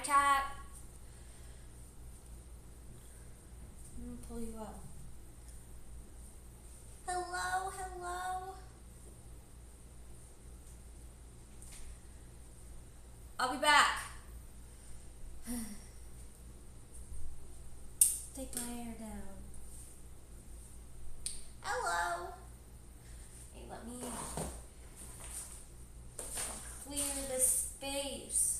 chat. Let me pull you up. Hello, hello. I'll be back. Take my hair down. Hello. Hey, let me clear the space.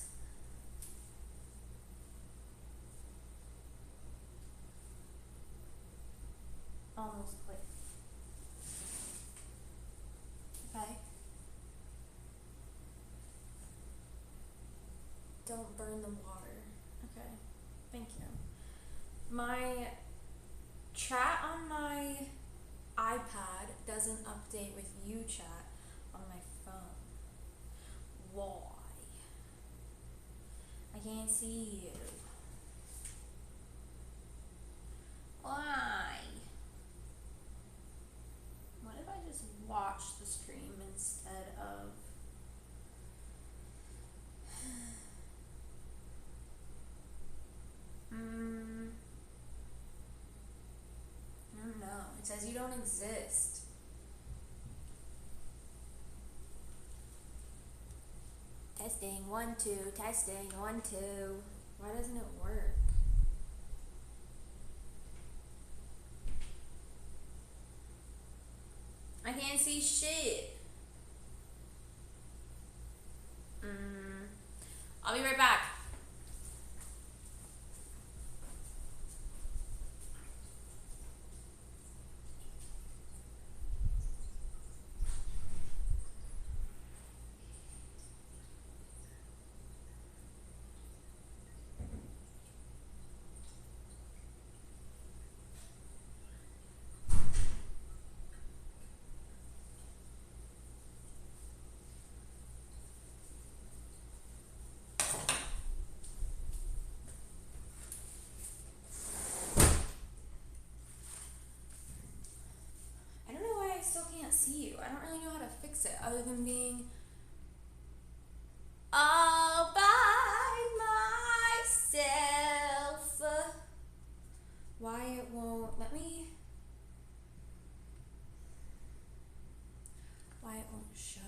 Almost clear. Okay. Don't burn the water. Okay. Thank you. My chat on my iPad doesn't update with UChat on my phone. Why? I can't see you. Why? What if I just watch the stream instead of... I don't know. It says you don't exist. Testing, 1, 2, testing, 1, 2. Why doesn't it work? I can't see shit. I'll be right back. See you. I don't really know how to fix it other than being all by myself. Why it won't let me? Why it won't show?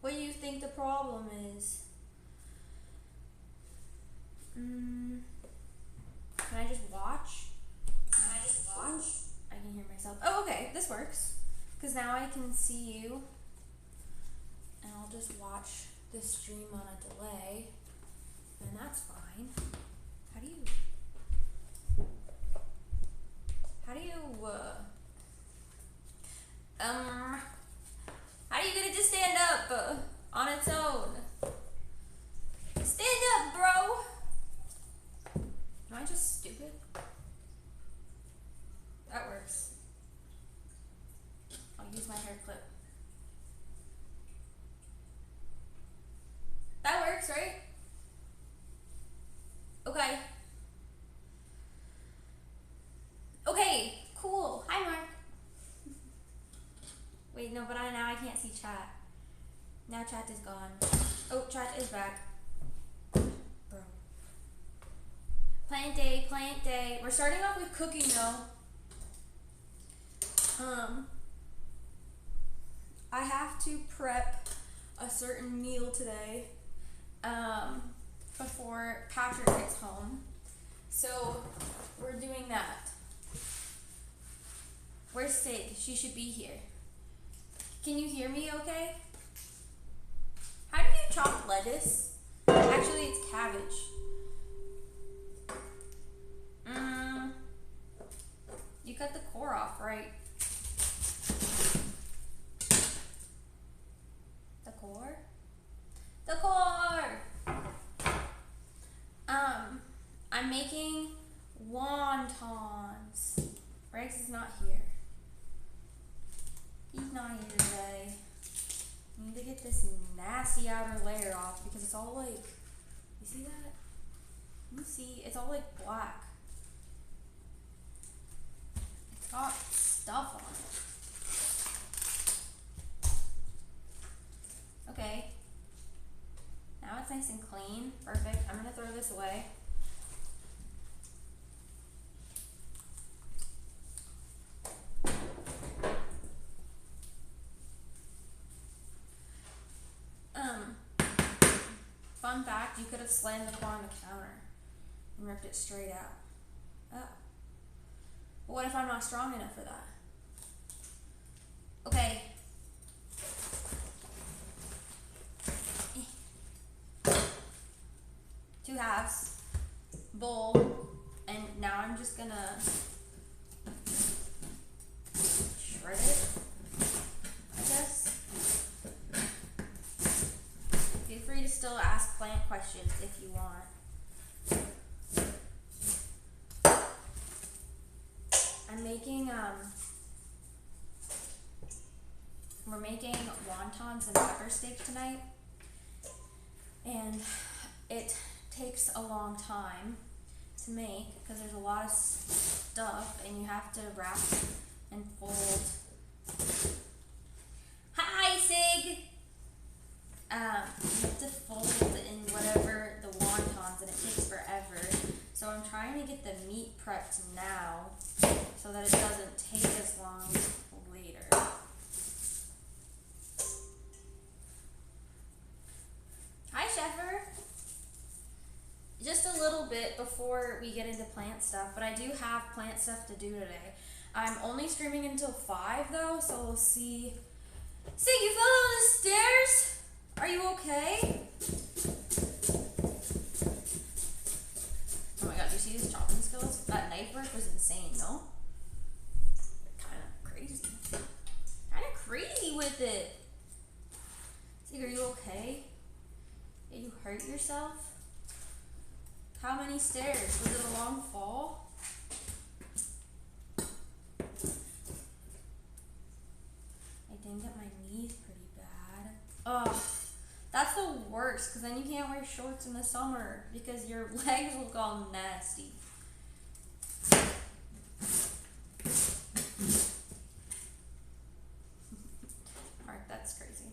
What do you think the problem is? Can I just watch? I can hear myself. Oh, okay, this works. Because now I can see you. And I'll just watch the stream on a delay. And that's fine. How do you get it to stand up on its own? Stand up, bro! Am I just stupid? That works. I'll use my hair clip. That works, right? Okay. Okay, cool. Hi, Mark. Wait, no, but now I can't see chat. Now chat is gone. Oh, chat is back. Bro. Plant day. We're starting off with cooking though. I have to prep a certain meal today before Patrick gets home. So we're doing that. Where's Sid? She should be here. Can you hear me okay? How do you chop lettuce? Actually, it's cabbage. You cut the core off, right? The core? The core! I'm making wontons. Rex is not here. He's not here today. I need to get this nasty outer layer off because it's all like, you see that? You see, it's all like black. It's got stuff on it. clean. Perfect. I'm gonna throw this away. Fun fact, you could have slammed the car on the counter and ripped it straight out. Oh. But what if I'm not strong enough for that? Okay. Two halves, bowl, and now I'm just gonna shred it, I guess. Feel free to still ask plant questions if you want. I'm making, we're making wontons and pepper steak tonight, and it takes a long time to make because there's a lot of stuff and you have to wrap and fold. Hi, Sig! You have to fold in whatever the wontons and it takes forever. So I'm trying to get the meat prepped now so that it doesn't take as long later. Hi, Sheffer! Just a little bit before we get into plant stuff, but I do have plant stuff to do today. I'm only streaming until 5 though, so we'll see. Sig, you fell down the stairs? Are you okay? Oh my god, do you see his chopping skills? That knife work was insane, no? Kinda crazy. Kinda crazy with it. Sig, are you okay? Did you hurt yourself? How many stairs? Was it a long fall? I dinged at my knees pretty bad. Ugh, that's the worst, because then you can't wear shorts in the summer because your legs will go all nasty. Mark, that's crazy.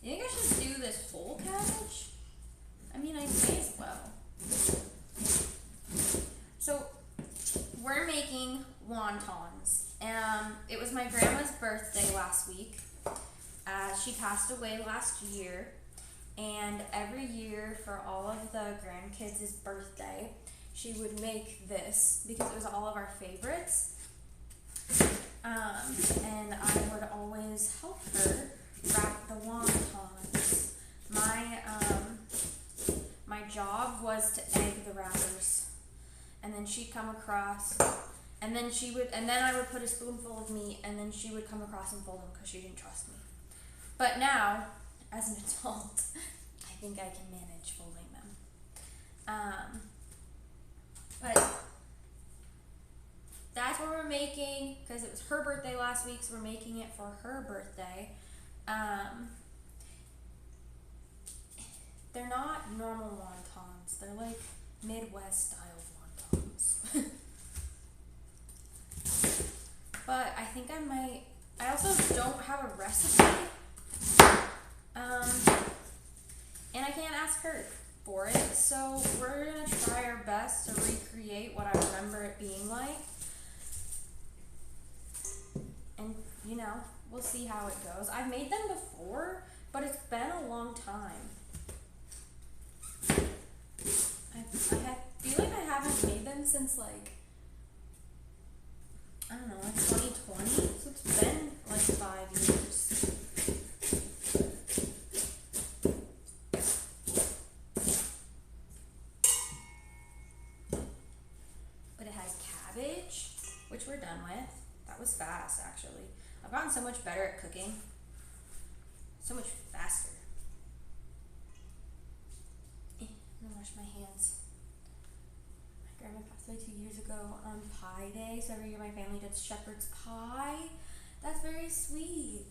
You think I should do this whole cabbage? I mean, I may as well. So, we're making wontons. It was my grandma's birthday last week. She passed away last year. And every year for all of the grandkids' birthday, she would make this because it was all of our favorites. And I would always help her wrap the wontons. My job was to egg the wrappers, and then she'd come across, and then I would put a spoonful of meat, and then she would come across and fold them because she didn't trust me. But now, as an adult, I think I can manage folding them. But that's what we're making because it was her birthday last week, so we're making it for her birthday. They're not normal wontons. They're like Midwest style wontons. But I think I might. I also don't have a recipe. And I can't ask her for it. So we're gonna try our best to recreate what I remember it being like. And you know, we'll see how it goes. I've made them before, but it's been a long time. I feel like I haven't made them since like, I don't know, like 2020. So it's been like 5 years. But it has cabbage, which we're done with. That was fast, actually. I've gotten so much better at cooking. So much faster. I'm gonna wash my hands. My grandma passed away 2 years ago on Pie Day, so every year my family does shepherd's pie. That's very sweet.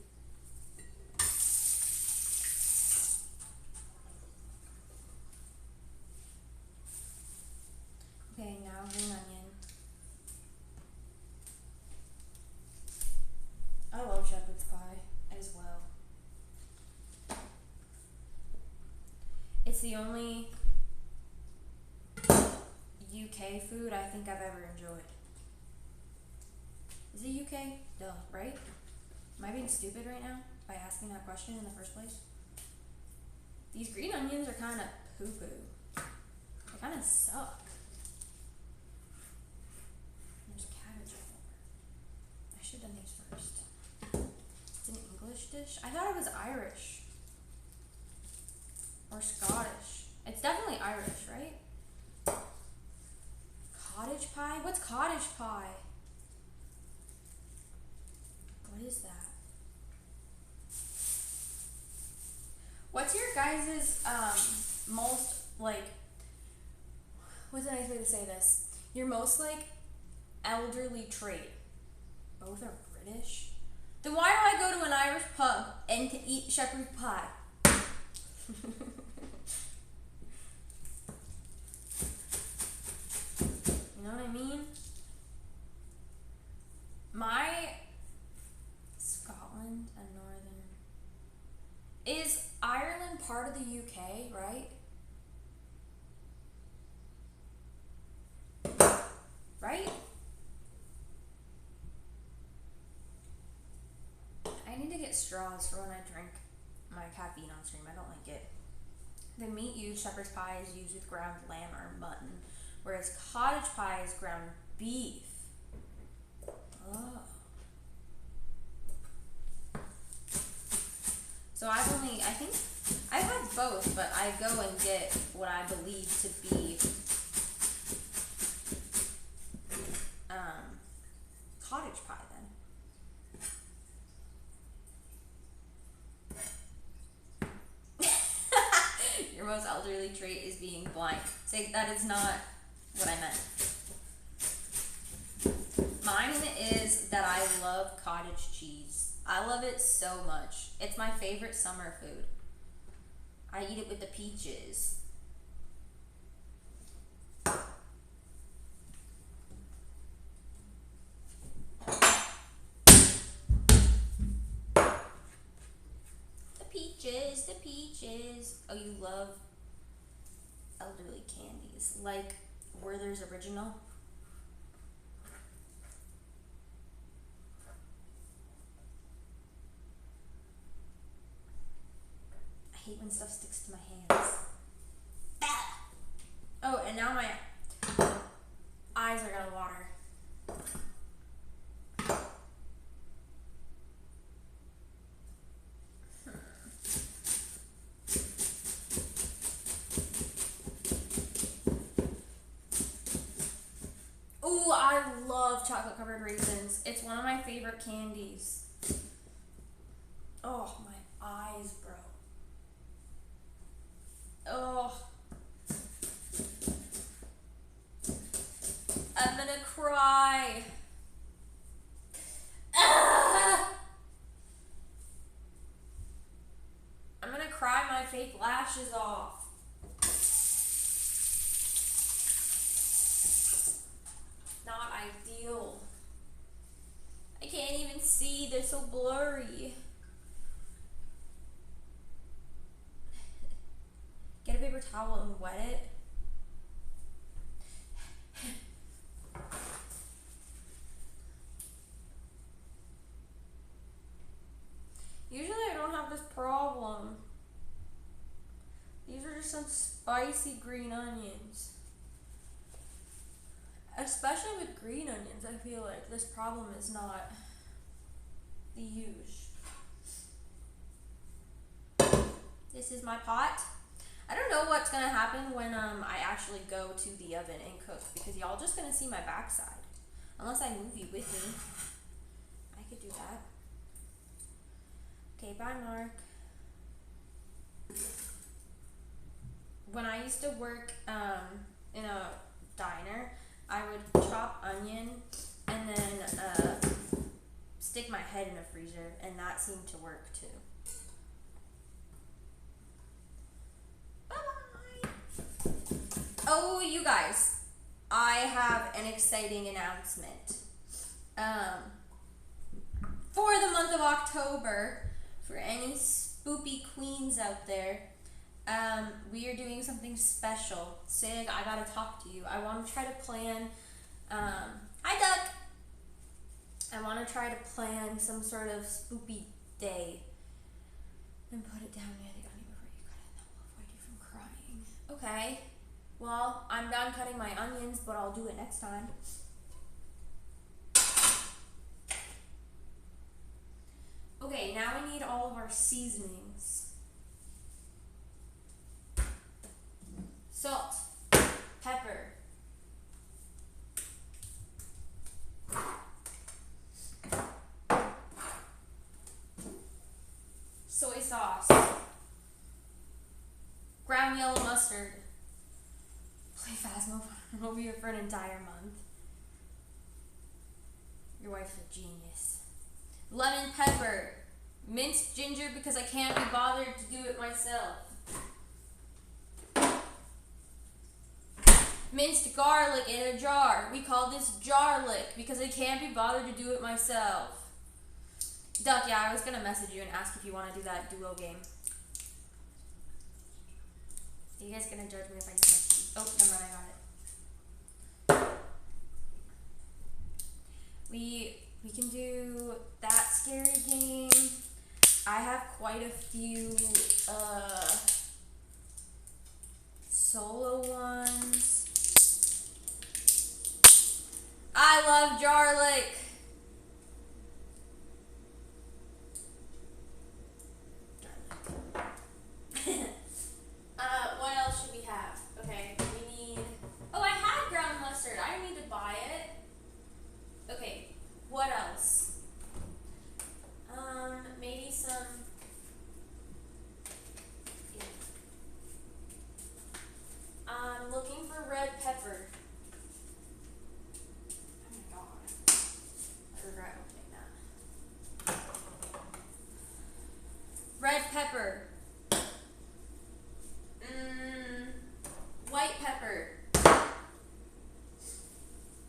Okay, now green onion. I love shepherd's pie as well. It's the only UK food I think I've ever enjoyed. Is it UK? Duh, right? Am I being stupid right now by asking that question in the first place? These green onions are kind of poo-poo. They kind of suck. There's cabbage all over. I should have done these first. It's an English dish? I thought it was Irish. Or Scottish. It's definitely Irish, right? Cottage pie? What's cottage pie? What is that? What's your guys' most, like, what's a nice way to say this? Your most, like, elderly trait? Both are British? Then why do I go to an Irish pub and to eat shepherd's pie? You know what I mean? My Scotland and Northern is Ireland part of the UK, right? Right? I need to get straws for when I drink my caffeine on stream. I don't like it. The meat used, shepherd's pie, is used with ground lamb or mutton, whereas cottage pie is ground beef. Oh. So I think I've had both, but I go and get what I believe to be cottage pie then. Your most elderly trait is being blind. Say that is not what I meant. Mine is that I love cottage cheese. I love it so much. It's my favorite summer food. I eat it with the peaches. The peaches. Oh, you love elderly candies. Like Werther's Original. I hate when stuff sticks to my hands. Ah! Oh, and now my eyes are gonna water. Ooh, I love chocolate covered raisins. It's one of my favorite candies. Oh, my eyes, bro. Oh. I'm gonna cry. Ah! I'm gonna cry my fake lashes off. Not ideal. I can't even see, they're so blurry. Get a paper towel and wet it. Usually I don't have this problem. These are just some spicy green onions. Especially with green onions, I feel like this problem is not the huge. This is my pot. I don't know what's gonna happen when I actually go to the oven and cook, because y'all just gonna see my backside. Unless I move you with me. I could do that. Okay, bye Mark. When I used to work in a diner, I would chop onion and then stick my head in a freezer, and that seemed to work too. Bye-bye! Oh, you guys, I have an exciting announcement. For the month of October, for any spoopy queens out there, we we are doing something special. Sig, I gotta talk to you. I want to try to plan, hi Duck! I want to try to plan some sort of spoopy day and put it down near the onion before you cut it. That will avoid you from crying. Okay. Well, I'm done cutting my onions, but I'll do it next time. Okay, now we need all of our seasonings. Salt, pepper, soy sauce, ground yellow mustard. Play Phasmophobia for an entire month. Your wife's a genius. Lemon pepper, minced ginger because I can't be bothered to do it myself. Minced garlic in a jar. We call this jarlic because I can't be bothered to do it myself. Duck, yeah, I was gonna message you and ask if you want to do that duo game. Are you guys gonna judge me if I use my cheese? Oh, never mind, I got it. We can do that scary game. I have quite a few solo ones. I love jarlic. What else should we have? Okay, we need. Oh, I had ground mustard. I don't need to buy it. Okay, what else? Maybe some. Yeah. I'm looking for red pepper. Oh my god. I regret opening that. Red pepper. White pepper.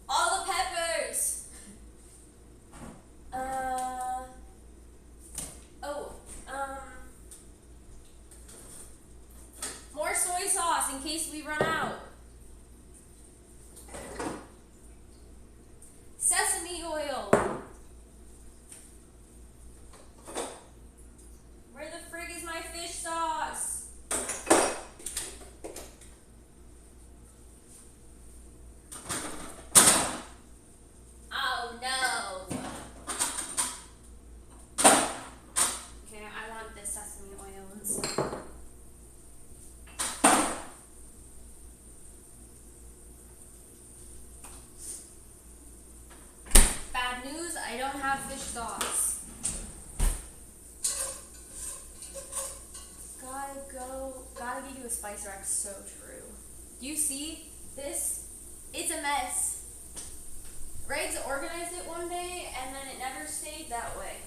All the peppers. More soy sauce in case we run out. Sesame oil. Where the frig is my fish sauce? Oh no. Okay, I want this sesame oil instead. Bad news, I don't have fish sauce. Gotta give you a spice rack, so true. Do you see this? It's a mess. Regs organized it one day and then it never stayed that way.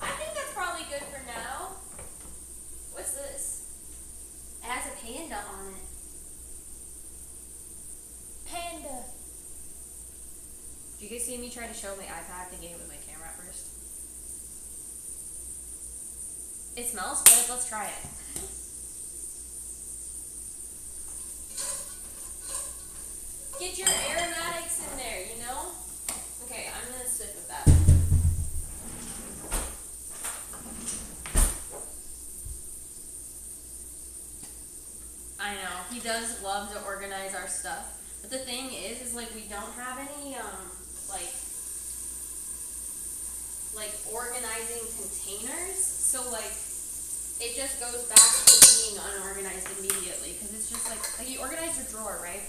I think that's probably good for now. What's this? It has a panda on it. Panda. Did you guys see me try to show my iPad thinking it was my camera at first? It smells good. Let's try it. Get your aromatics in there, you know? Okay, I'm gonna sit with that. I know, he does love to organize our stuff. But the thing is like we don't have any, like organizing containers. So like, it just goes back to being unorganized immediately. Cause it's just like you organize your drawer, right?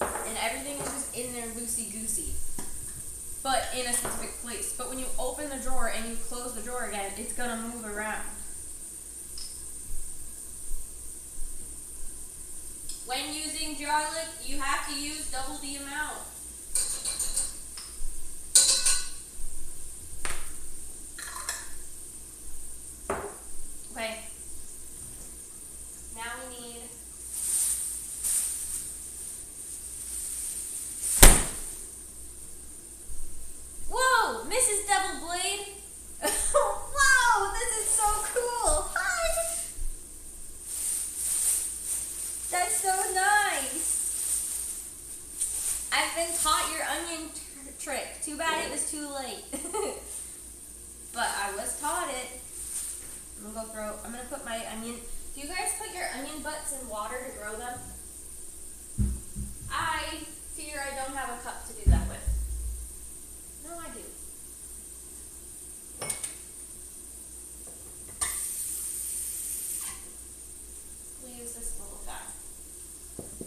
And everything is just in there loosey-goosey, but in a specific place. But when you open the drawer and you close the drawer again, it's gonna move around. When using garlic, you have to use double the amount. Okay. Now we need whoa, Mrs. Double Blade. I'm gonna put my onion. Do you guys put your onion butts in water to grow them? I fear I don't have a cup to do that with. No, I do. We'll use this little guy.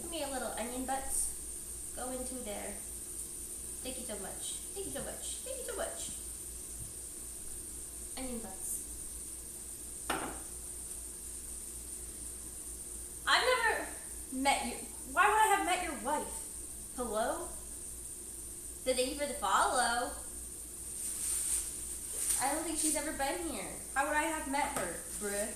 Give me a little onion butts. Go into there. Thank you so much. Thank you so much. Thank you so much. Onion butts. I've never met you. Why would I have met your wife? Hello? Thank you for the follow. I don't think she's ever been here. How would I have met her, bruh?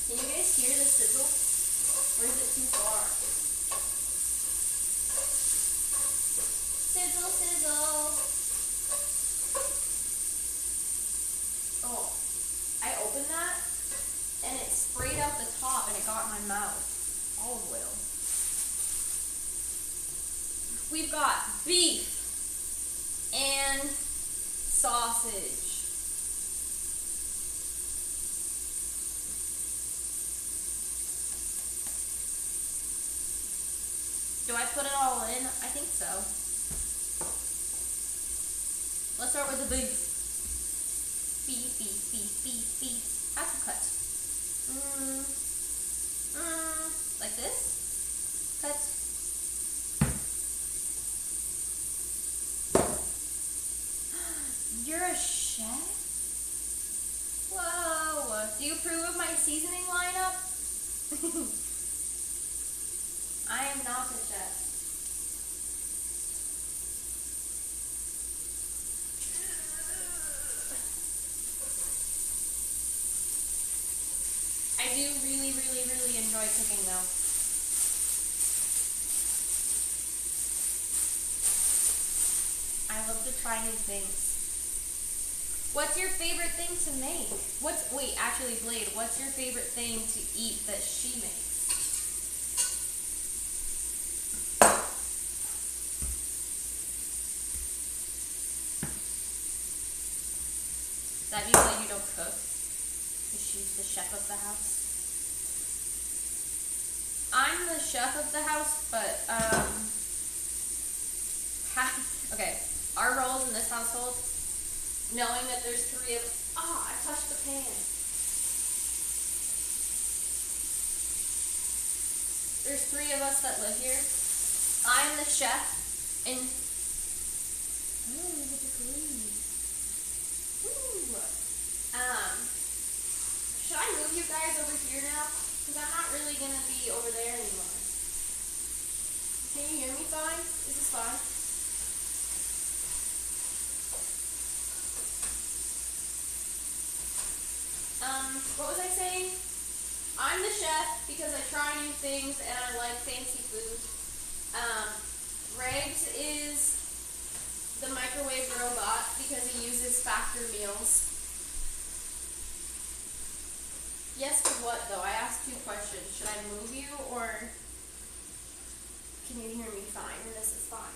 Can you guys hear the sizzle? Or is it too far? Sizzle, sizzle. Oh, I opened that and it sprayed out the top and it got in my mouth. Olive oil. We've got beef and sausage. Do I put it all in? I think so. Let's start with the beef. Beef, beef, beef, beef, beef. How to cut? Like this? Cut. You're a chef? Whoa. Do you approve of my seasoning lineup? I am not a chef. I do really, really, really enjoy cooking though. I love to try new things. What's your favorite thing to make? Wait, actually, Blade, what's your favorite thing to eat that she makes? That means that you don't cook? Because she's the chef of the house? I'm the chef of the house, but, okay, our roles in this household, knowing that there's 3 of us, I touched the pan. There's 3 of us that live here. I'm the chef, and, look at the green. Should I move you guys over here now? Because I'm not really going to be over there anymore. Can you hear me fine? Is this fine? What was I saying? I'm the chef because I try new things and I like fancy food. Regs is the microwave robot because he uses factor meals. Yes to what though? I asked 2 questions. Should I move you or can you hear me fine? And this is fine.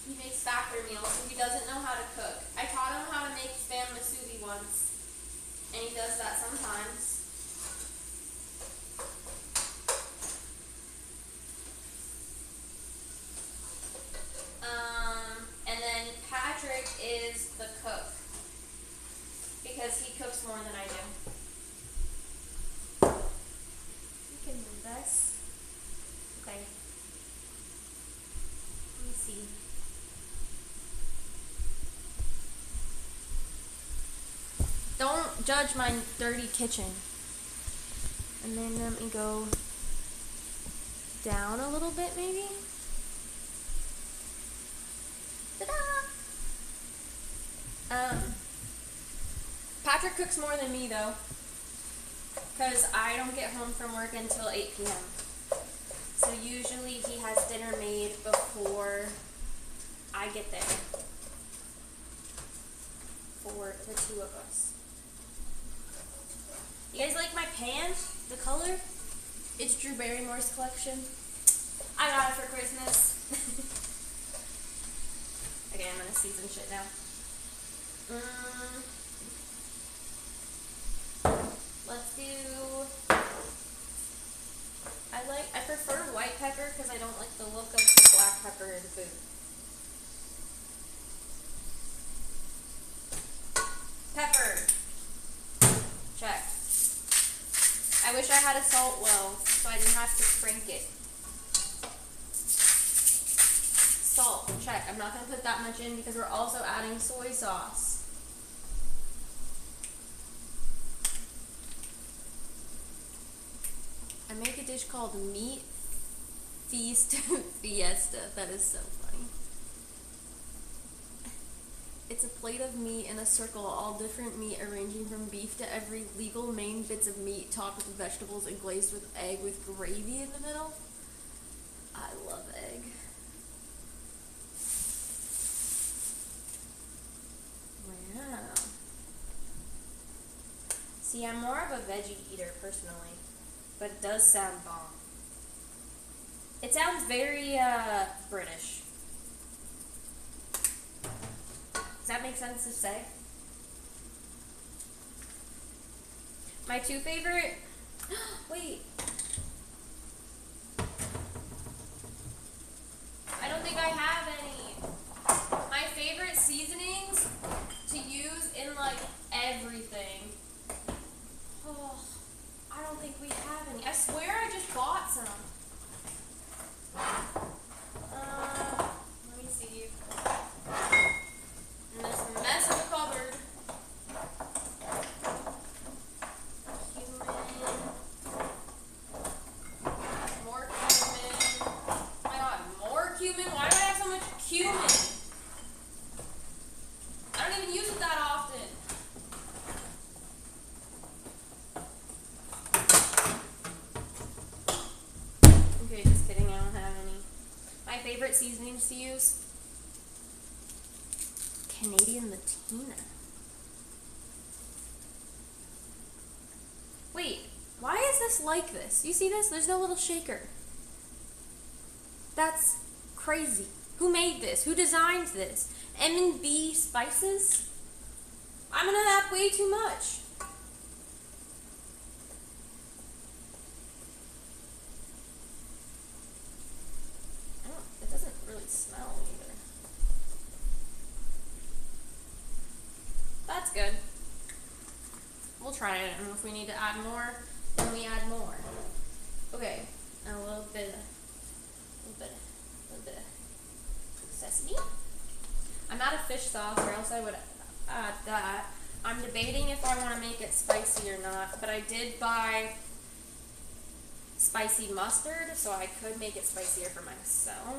He makes factor meals, so he doesn't know how to cook. I taught him how to make spam musubi once, and he does that sometimes. And then Patrick is the cook, because he cooks more than I do. You can move this. Okay. Let me see. Don't judge my dirty kitchen. And then let me go down a little bit maybe. Ta-da! Patrick cooks more than me though, because I don't get home from work until 8 p.m. So usually he has dinner made before I get there for the 2 of us. You guys like my pan? The color? It's Drew Barrymore's collection. I got it for Christmas. Okay, I'm gonna season shit now. Let's do. I prefer white pepper because I don't like the look of the black pepper in food. Pepper. Check. I wish I had a salt well so I didn't have to crank it. Salt, check. I'm not going to put that much in because we're also adding soy sauce. I make a dish called Meat Feast Fiesta. That is so funny. It's a plate of meat in a circle, all different meat arranging from beef to every legal main bits of meat, topped with vegetables and glazed with egg with gravy in the middle. I love egg. Wow. See, I'm more of a veggie eater personally, but it does sound bomb. It sounds very British. Does that make sense to say? My two favorite... Wait. I don't think I have any. My favorite seasonings to use in like everything. Oh, I don't think we have any. I swear I just bought some. Let me see. In this mess of a cupboard. Cumin. More cumin. Oh my god, more cumin? Why do I have so much cumin? I don't even use it that often. Okay, just kidding, I don't have any. My favorite seasonings to use? Canadian Latina. Wait, why is this like this? You see this? There's no little shaker. That's crazy. Who made this? Who designed this? M&B spices? I'm gonna have way too much. It doesn't really smell either. That's good. We'll try it, and if we need to add more, then we add more. Okay, and a little bit of sesame. I'm out of fish sauce, or else I would add that. I'm debating if I want to make it spicy or not, but I did buy spicy mustard, so I could make it spicier for myself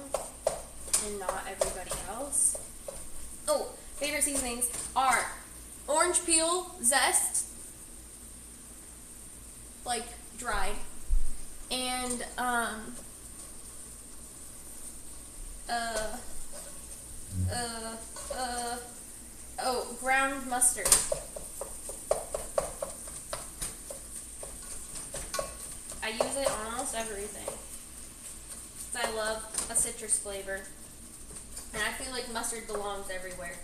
and not everybody else. Oh, favorite seasonings are orange peel zest, like dried, and ground mustard. I use it on almost everything. 'Cause I love a citrus flavor. And I feel like mustard belongs everywhere.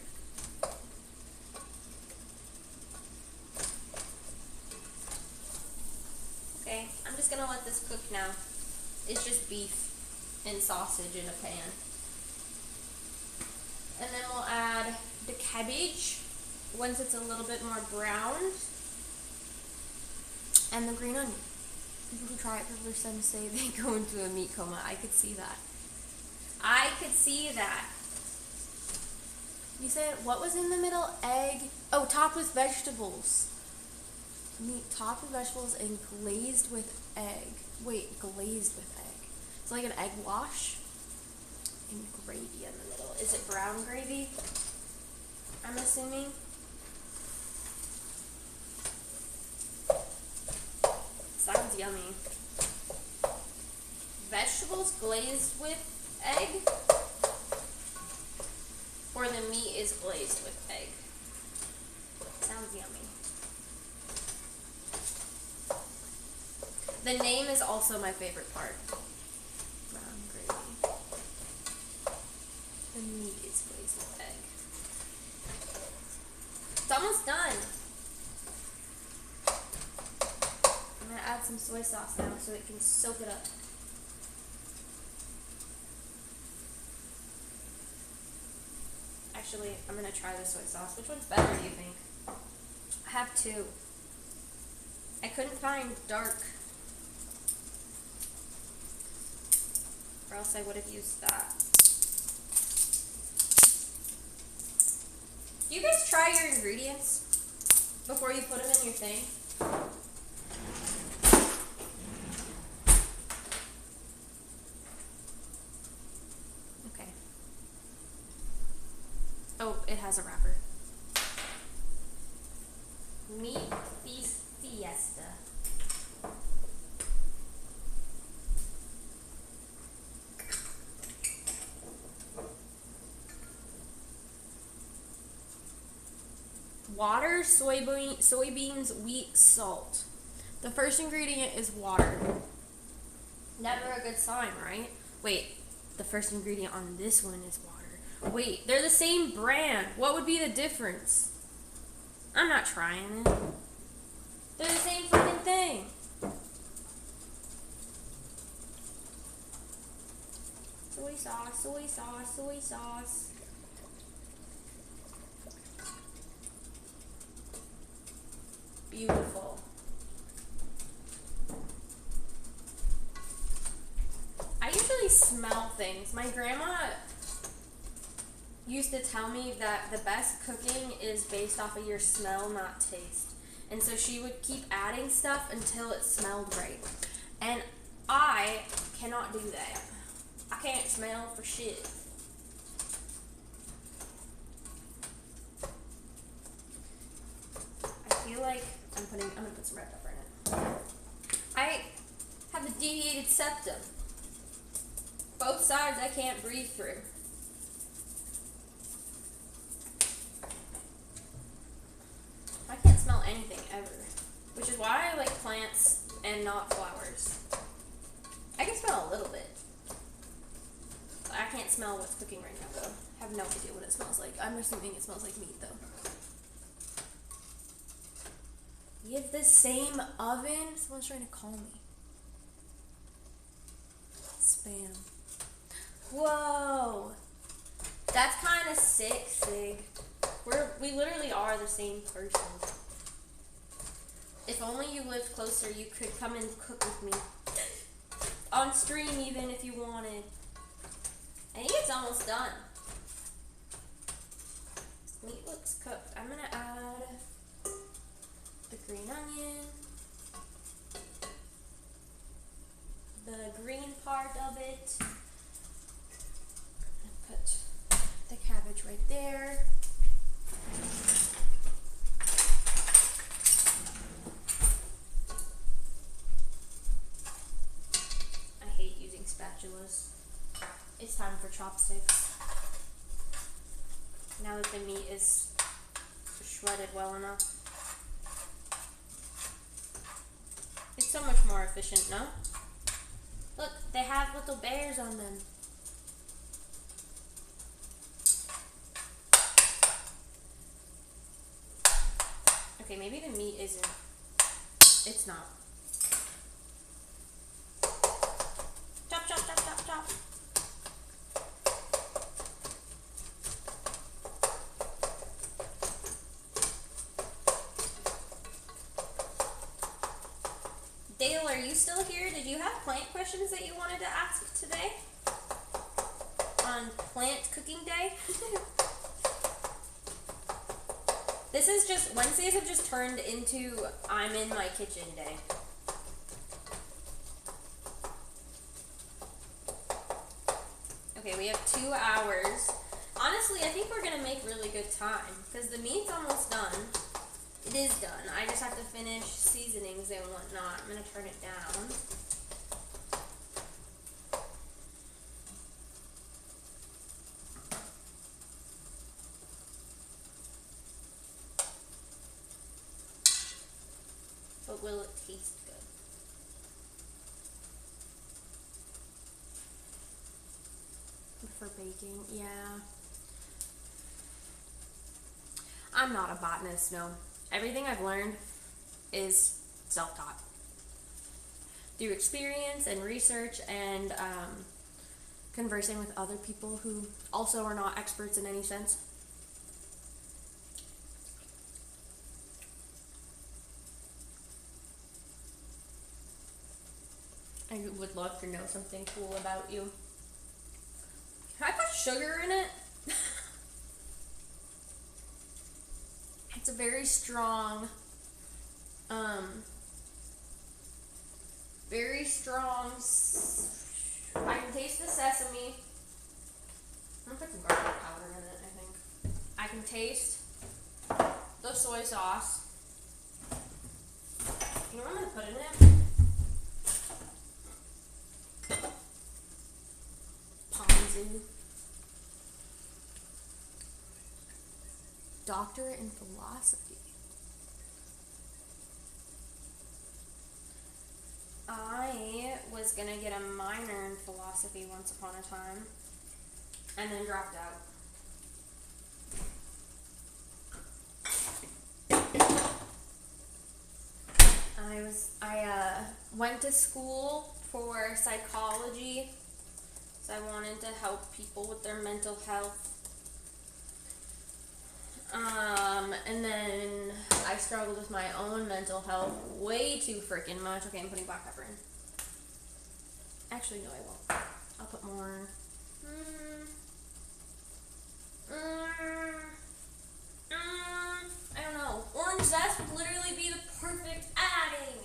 Okay, I'm just gonna let this cook now. It's just beef and sausage in a pan. And then we'll add the cabbage once it's a little bit more browned. And the green onion. People who try it for the first time say they go into a meat coma. I could see that. I could see that. You said, what was in the middle? Egg. Oh, topped with vegetables. Meat topped with vegetables and glazed with egg. Wait, glazed with egg. It's like an egg wash. And gravy in the middle. Is it brown gravy? I'm assuming. Sounds yummy. Vegetables glazed with egg? Or the meat is glazed with egg? Sounds yummy. The name is also my favorite part. Brown gravy. The meat is glazed with egg. some soy sauce now so it can soak it up. Actually, I'm gonna try the soy sauce. Which one's better, do you think? I have two. I couldn't find dark, or else I would have used that. Do you guys try your ingredients before you put them in your thing? Okay. Oh, it has a wrapper. Meat Feast Fiesta. Water, soybeans, wheat, salt. The first ingredient is water. Never a good sign, right? Wait, the first ingredient on this one is water. Wait, they're the same brand. What would be the difference? I'm not trying it. They're the same fucking thing. Soy sauce, soy sauce, soy sauce. Beautiful. I usually smell things. My grandma used to tell me that the best cooking is based off of your smell, not taste. And so she would keep adding stuff until it smelled right. And I cannot do that. I can't smell for shit. I feel like I'm gonna put some red pepper in it. I have a deviated septum. Both sides I can't breathe through. I can't smell anything ever, which is why I like plants and not flowers. I can smell a little bit. I can't smell what's cooking right now though. I have no idea what it smells like. I'm assuming it smells like meat though. We have the same oven. Someone's trying to call me. Spam. Whoa. That's kind of sick, Sig. We literally are the same person. If only you lived closer, you could come and cook with me. On stream even if you wanted. I think it's almost done. This meat looks cooked. I'm gonna add the green onion, the green part of it, and put the cabbage right there. I hate using spatulas. It's time for chopsticks. Now that the meat is shredded well enough. It's so much more efficient, no? Look, they have little bears on them. Okay, maybe the meat isn't. It's not. Chop, chop, chop, chop, chop. Dale, are you still here? Did you have plant questions that you wanted to ask today? On plant cooking day? This is just, Wednesdays have just turned into I'm in my kitchen day. Okay, we have 2 hours. Honestly, I think we're gonna make really good time because the meat's almost done. It is done. I just have to finish seasonings and whatnot. I'm gonna turn it down. But will it taste good? For baking, yeah. I'm not a botanist, no. Everything I've learned is self-taught. through experience and research and conversing with other people who also are not experts in any sense. I would love to know something cool about you. Can I put sugar in it? It's a very strong, I can taste the sesame. I'm gonna put some garlic powder in it, I think. I can taste the soy sauce. You know what I'm gonna put in it? Ponzu. Doctor in philosophy. I was gonna get a minor in philosophy once upon a time, and then dropped out. I went to school for psychology, so I wanted to help people with their mental health. And then I struggled with my own mental health way too freaking much. Okay, I'm putting black pepper in. Actually, no, I won't. I'll put more. I don't know. Orange zest would literally be the perfect adding.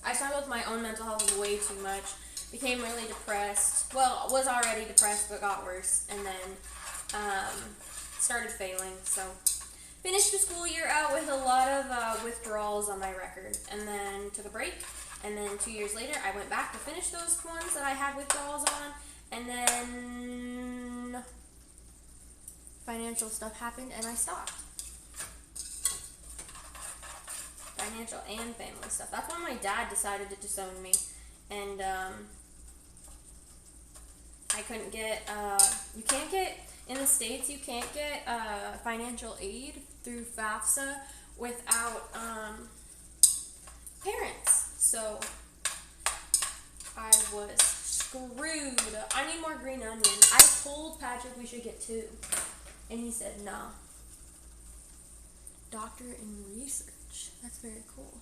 I struggled with my own mental health way too much. Became really depressed. Well, was already depressed, but got worse. And then started failing. So finished the school year out with a lot of withdrawals on my record. And then took a break. And then 2 years later, I went back to finish those ones that I had withdrawals on. And then financial stuff happened and I stopped. Financial and family stuff. That's when my dad decided to disown me. And I couldn't get, you can't get, in the States, you can't get financial aid through FAFSA without parents. So I was screwed. I need more green onion. I told Patrick we should get 2. And he said no. Doctor in research. That's very cool.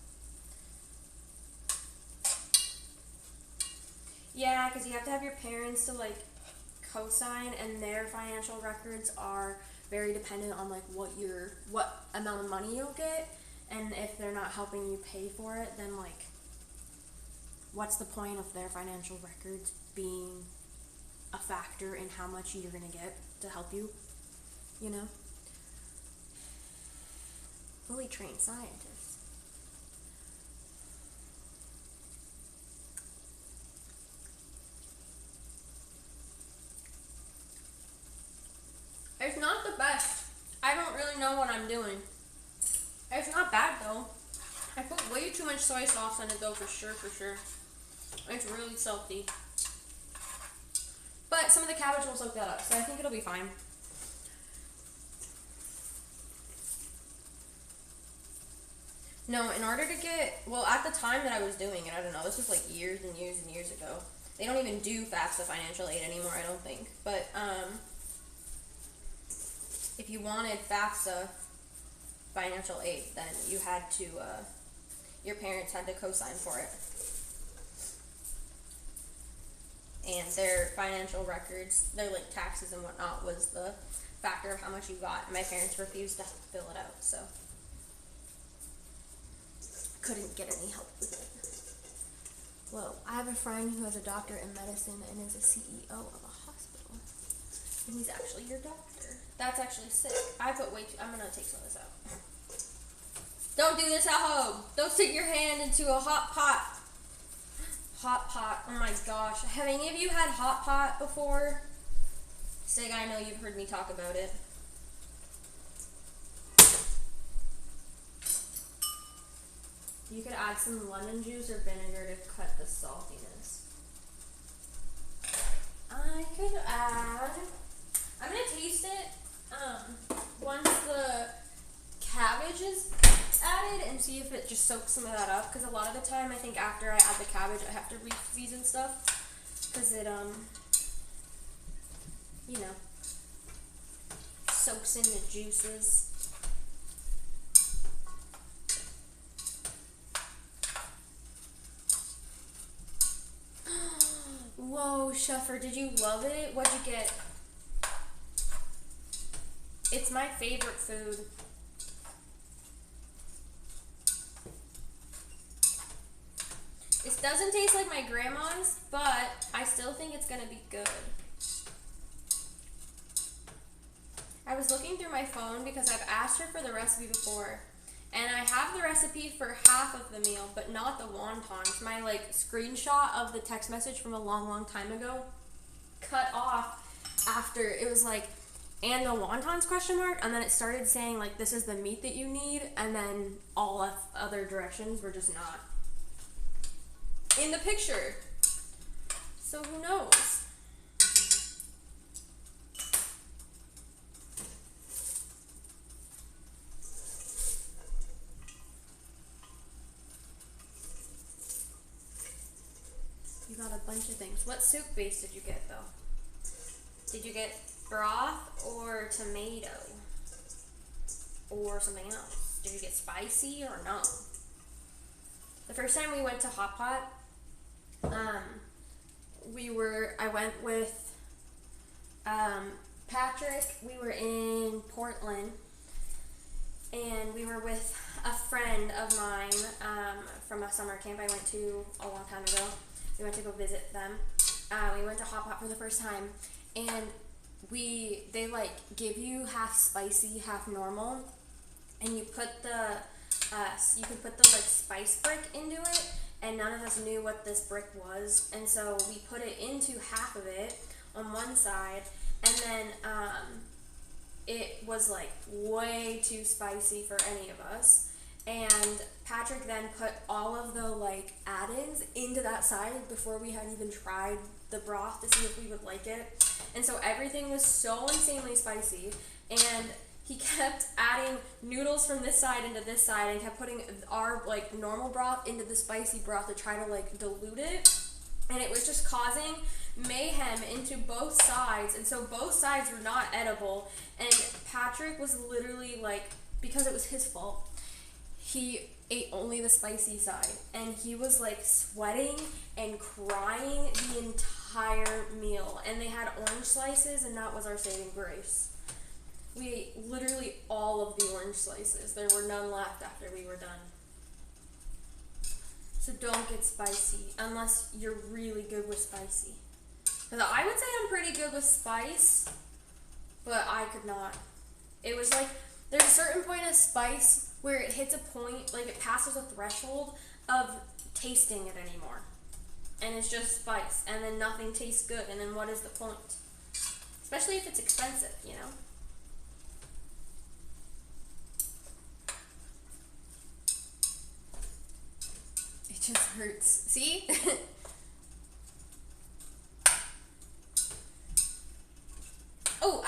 Yeah, because you have to have your parents to like co-sign, and their financial records are very dependent on like what amount of money you'll get, and if they're not helping you pay for it, then like what's the point of their financial records being a factor in how much you're gonna get to help you, you know? Fully trained scientists. It's not the best. I don't really know what I'm doing. It's not bad though. I put way too much soy sauce in it though, for sure. It's really salty. But some of the cabbage will soak that up, so I think it'll be fine. No, in order to get, well, at the time that I was doing it, I don't know, this was like years and years and years ago. They don't even do FAFSA financial aid anymore, I don't think. But, if you wanted FAFSA financial aid, then you had to, your parents had to co-sign for it. And their financial records, their like taxes and whatnot, was the factor of how much you got. And my parents refused to fill it out, so couldn't get any help with it. Whoa, I have a friend who has a doctor in medicine and is a CEO of a hospital. And he's actually your doctor. That's actually sick. I put way too, I'm gonna take some of this out. Don't do this at home. Don't stick your hand into a hot pot. Hot pot, oh my gosh. Have any of you had hot pot before? Sig, I know you've heard me talk about it. You could add some lemon juice or vinegar to cut the saltiness. I could add, I'm gonna taste it once the cabbage is added and see if it just soaks some of that up, because a lot of the time I think after I add the cabbage I have to re-season stuff, because it you know, soaks in the juices. Whoa, Shuffer, did you love it? What'd you get? It's my favorite food. It doesn't taste like my grandma's, but I still think it's gonna be good. I was looking through my phone because I've asked her for the recipe before, and I have the recipe for half of the meal, but not the wontons. My like screenshot of the text message from a long time ago cut off after it was like, and the wontons question mark, and then it started saying like, this is the meat that you need, and then all of other directions were just not in the picture. So who knows? You got a bunch of things. What soup base did you get though? Did you get broth or tomato? Or something else? Did you get spicy or no? The first time we went to Hot Pot, I went with Patrick. We were in Portland, and we were with a friend of mine from a summer camp I went to a long time ago. We went to go visit them. We went to Hot Pot for the first time, and they like give you half spicy, half normal, and you put the you can put the like spice brick into it, and none of us knew what this brick was, and so we put it into half of it on one side, and then it was like way too spicy for any of us. And Patrick then put all of the like add-ins into that side before we had even tried the broth to see if we would like it. And so everything was so insanely spicy, and he kept adding noodles from this side into this side and kept putting our like normal broth into the spicy broth to try to like dilute it. And it was just causing mayhem into both sides, and so both sides were not edible. And Patrick was literally like, because it was his fault, he ate only the spicy side, and he was like sweating and crying the entire meal. And they had orange slices, and that was our saving grace. We ate literally all of the orange slices. There were none left after we were done. So don't get spicy unless you're really good with spicy. Because I would say I'm pretty good with spice, but I could not. It was like, there's a certain point of spice where it hits a point, like it passes a threshold of tasting it anymore. And it's just spice, and then nothing tastes good, and then what is the point? Especially if it's expensive, you know? It just hurts. See? Oh,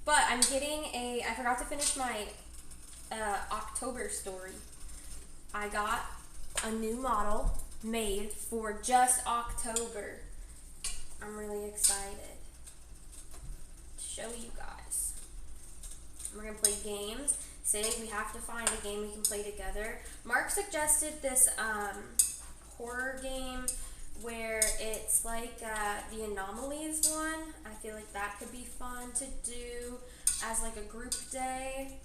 but I'm getting I forgot to finish my October story. I got a new model made for just October. I'm really excited to show you guys. We're gonna play games. Say we have to find a game we can play together. Mark suggested this horror game where it's like the Anomalies one. I feel like that could be fun to do as like a group day.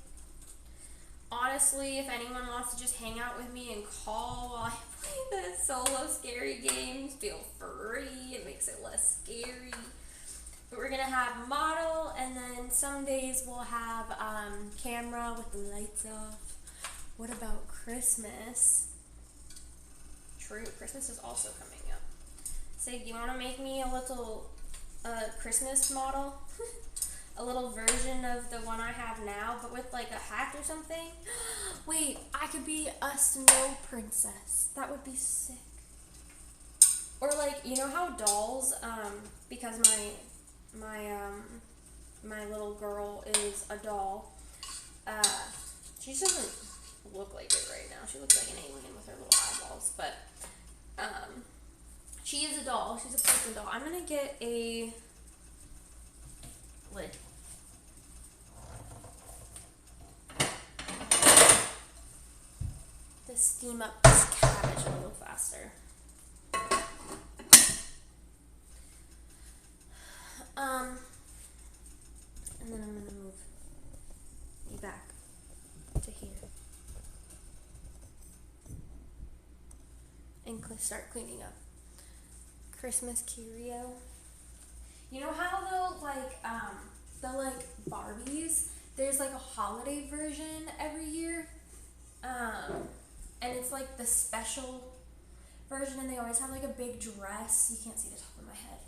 Honestly, if anyone wants to just hang out with me and call while I play the solo scary games, feel free. It makes it less scary. But we're gonna have model, and then some days we'll have camera with the lights off. What about Christmas? True, Christmas is also coming up. Say, do you want to make me a little Christmas model? A little version of the one I have now, but with like a hat or something? Wait, I could be a snow princess. That would be sick. Or like, you know how dolls, because my little girl is a doll, she doesn't look like it right now. She looks like an alien with her little eyeballs, but she is a doll. She's a person doll. I'm gonna get a lid. To steam up this cabbage a little faster. And then I'm gonna move you back to here and start cleaning up. Christmas Curiio. You know how the Barbies, there's like a holiday version every year, and it's like the special version, and they always have like a big dress. You can't see the top of my head.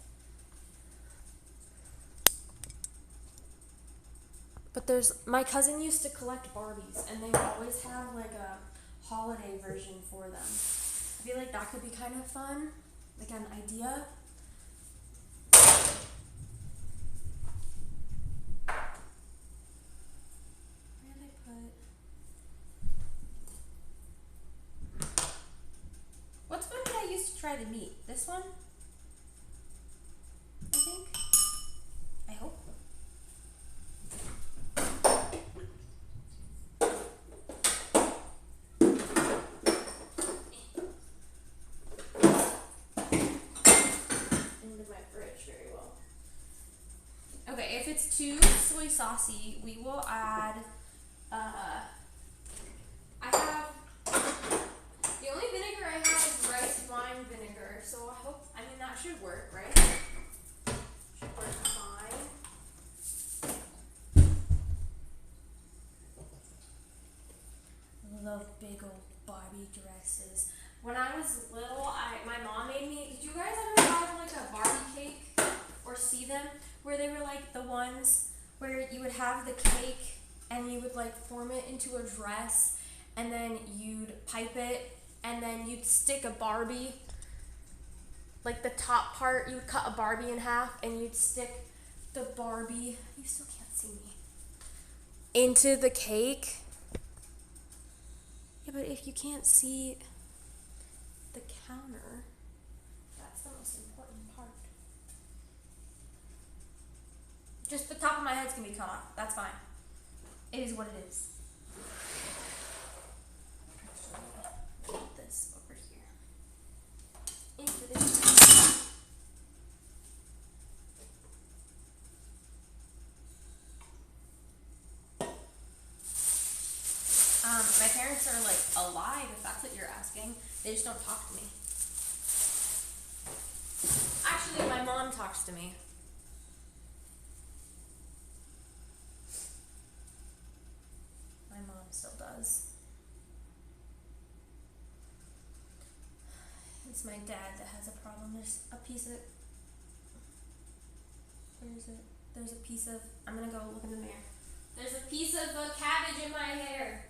But my cousin used to collect Barbies, and they would always have like a holiday version for them. I feel like that could be kind of fun, like an idea. Where did I put? What's one that I used to try to meet? This one? I think. I hope. Okay, if it's too soy saucy, we will add, the only vinegar I have is rice wine vinegar, so that should work, right? Should work fine. Love big old Barbie dresses. When I was little, my mom made me, did you guys ever have like a Barbie cake or see them? Where they were like the ones where you would have the cake and you would like form it into a dress, and then you'd pipe it, and then you'd stick a Barbie, like the top part, you would cut a Barbie in half and you'd stick the Barbie, you still can't see me, into the cake. Yeah, but if you can't see the counter, that's the most important part. Just the top of my head's gonna be cut off. That's fine. It is what it is. Actually, put this over here. Into this. My parents are like alive, if that's what you're asking. They just don't talk to me. Actually, my mom talks to me. My mom still does. It's my dad that has a problem. There's a piece of, where is it? There's a piece of, I'm gonna go look in the mirror. There's a piece of cabbage in my hair.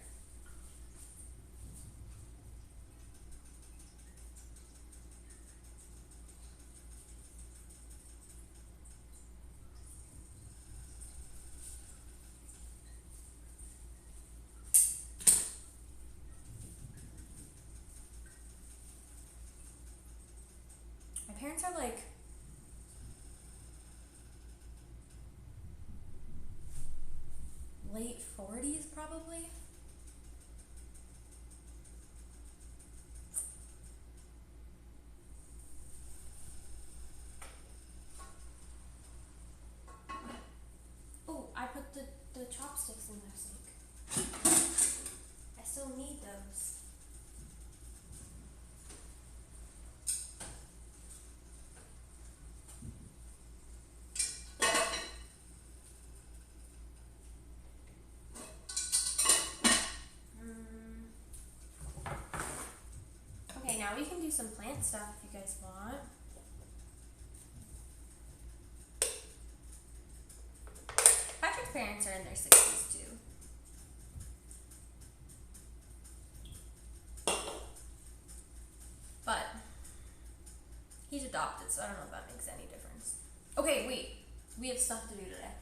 My parents are like late 40s probably. Oh, I put the chopsticks in their sink. I still need those. Okay, now we can do some plant stuff if you guys want. Patrick's parents are in their 60s too. But he's adopted, so I don't know if that makes any difference. Okay, wait. We have stuff to do today.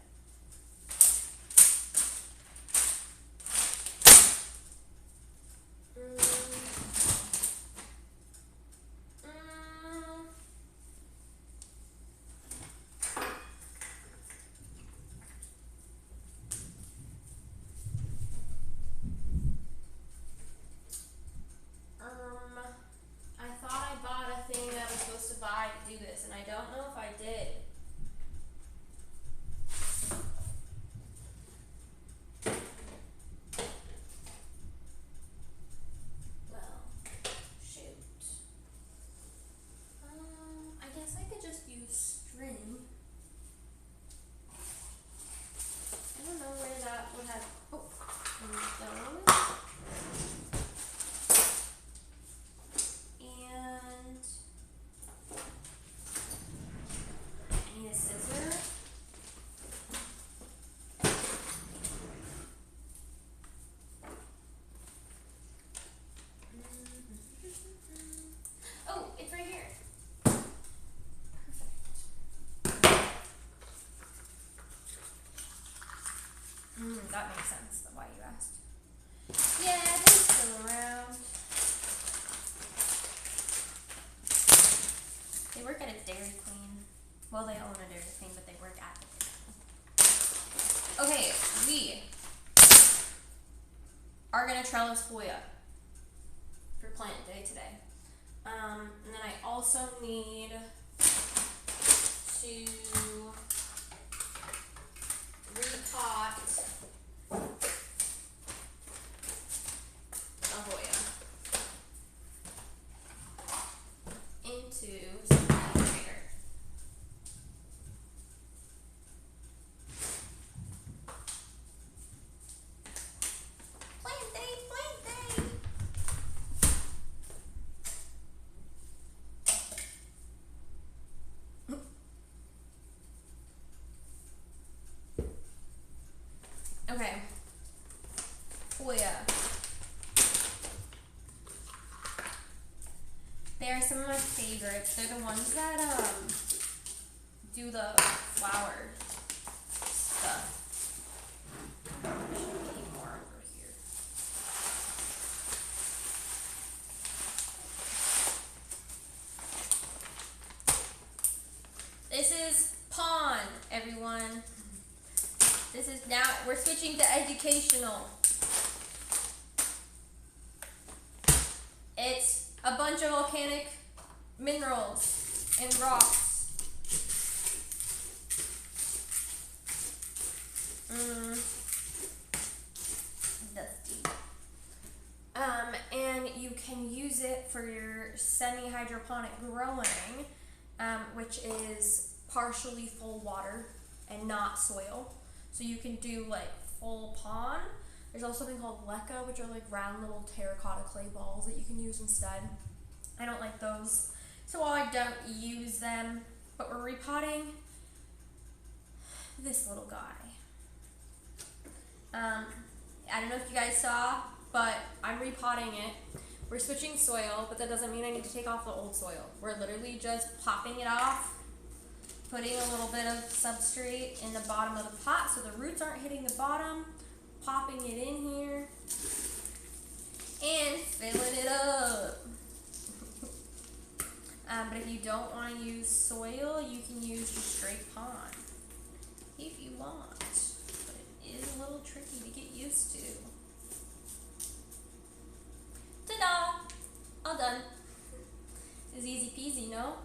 Well, they own a Dairy Queen, but they work at the Dairy Queen. Okay, we are gonna trellis Hoya for plant day today. And then I also need to repot a Hoya into some greater. Plant day, plant day. Okay. Hoya. They are some of my favorites. They're the ones that do the flower stuff. I should keep more over here. This is Pawn, everyone. This is now, we're switching to educational. It's a bunch of volcanic minerals and rocks. Dusty. And you can use it for your semi-hydroponic growing, which is partially full water and not soil. So you can do like full pond. There's also something called leca, which are like round little terracotta clay balls that you can use instead. I don't like those, so I don't use them, but we're repotting this little guy. I don't know if you guys saw, but I'm repotting it. We're switching soil, but that doesn't mean I need to take off the old soil. We're literally just popping it off, putting a little bit of substrate in the bottom of the pot so the roots aren't hitting the bottom, popping it in here, and filling it up. But if you don't want to use soil, you can use just straight pond if you want. But it is a little tricky to get used to. Ta-da! All done. It's easy peasy, no?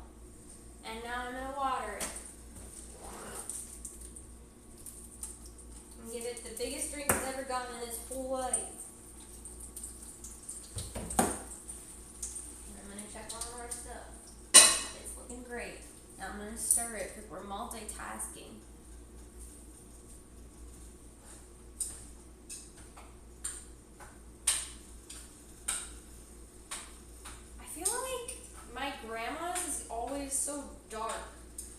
And now I'm gonna water it. And give it the biggest drink it's ever gotten in its whole life. And I'm gonna check on our stuff. It's looking great. Now I'm gonna stir it because we're multitasking. I feel like my grandma's is always so dark.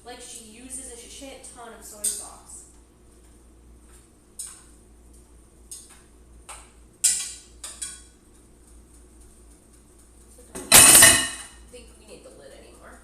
Like she uses a shit ton of soy sauce. Think we need the lid anymore.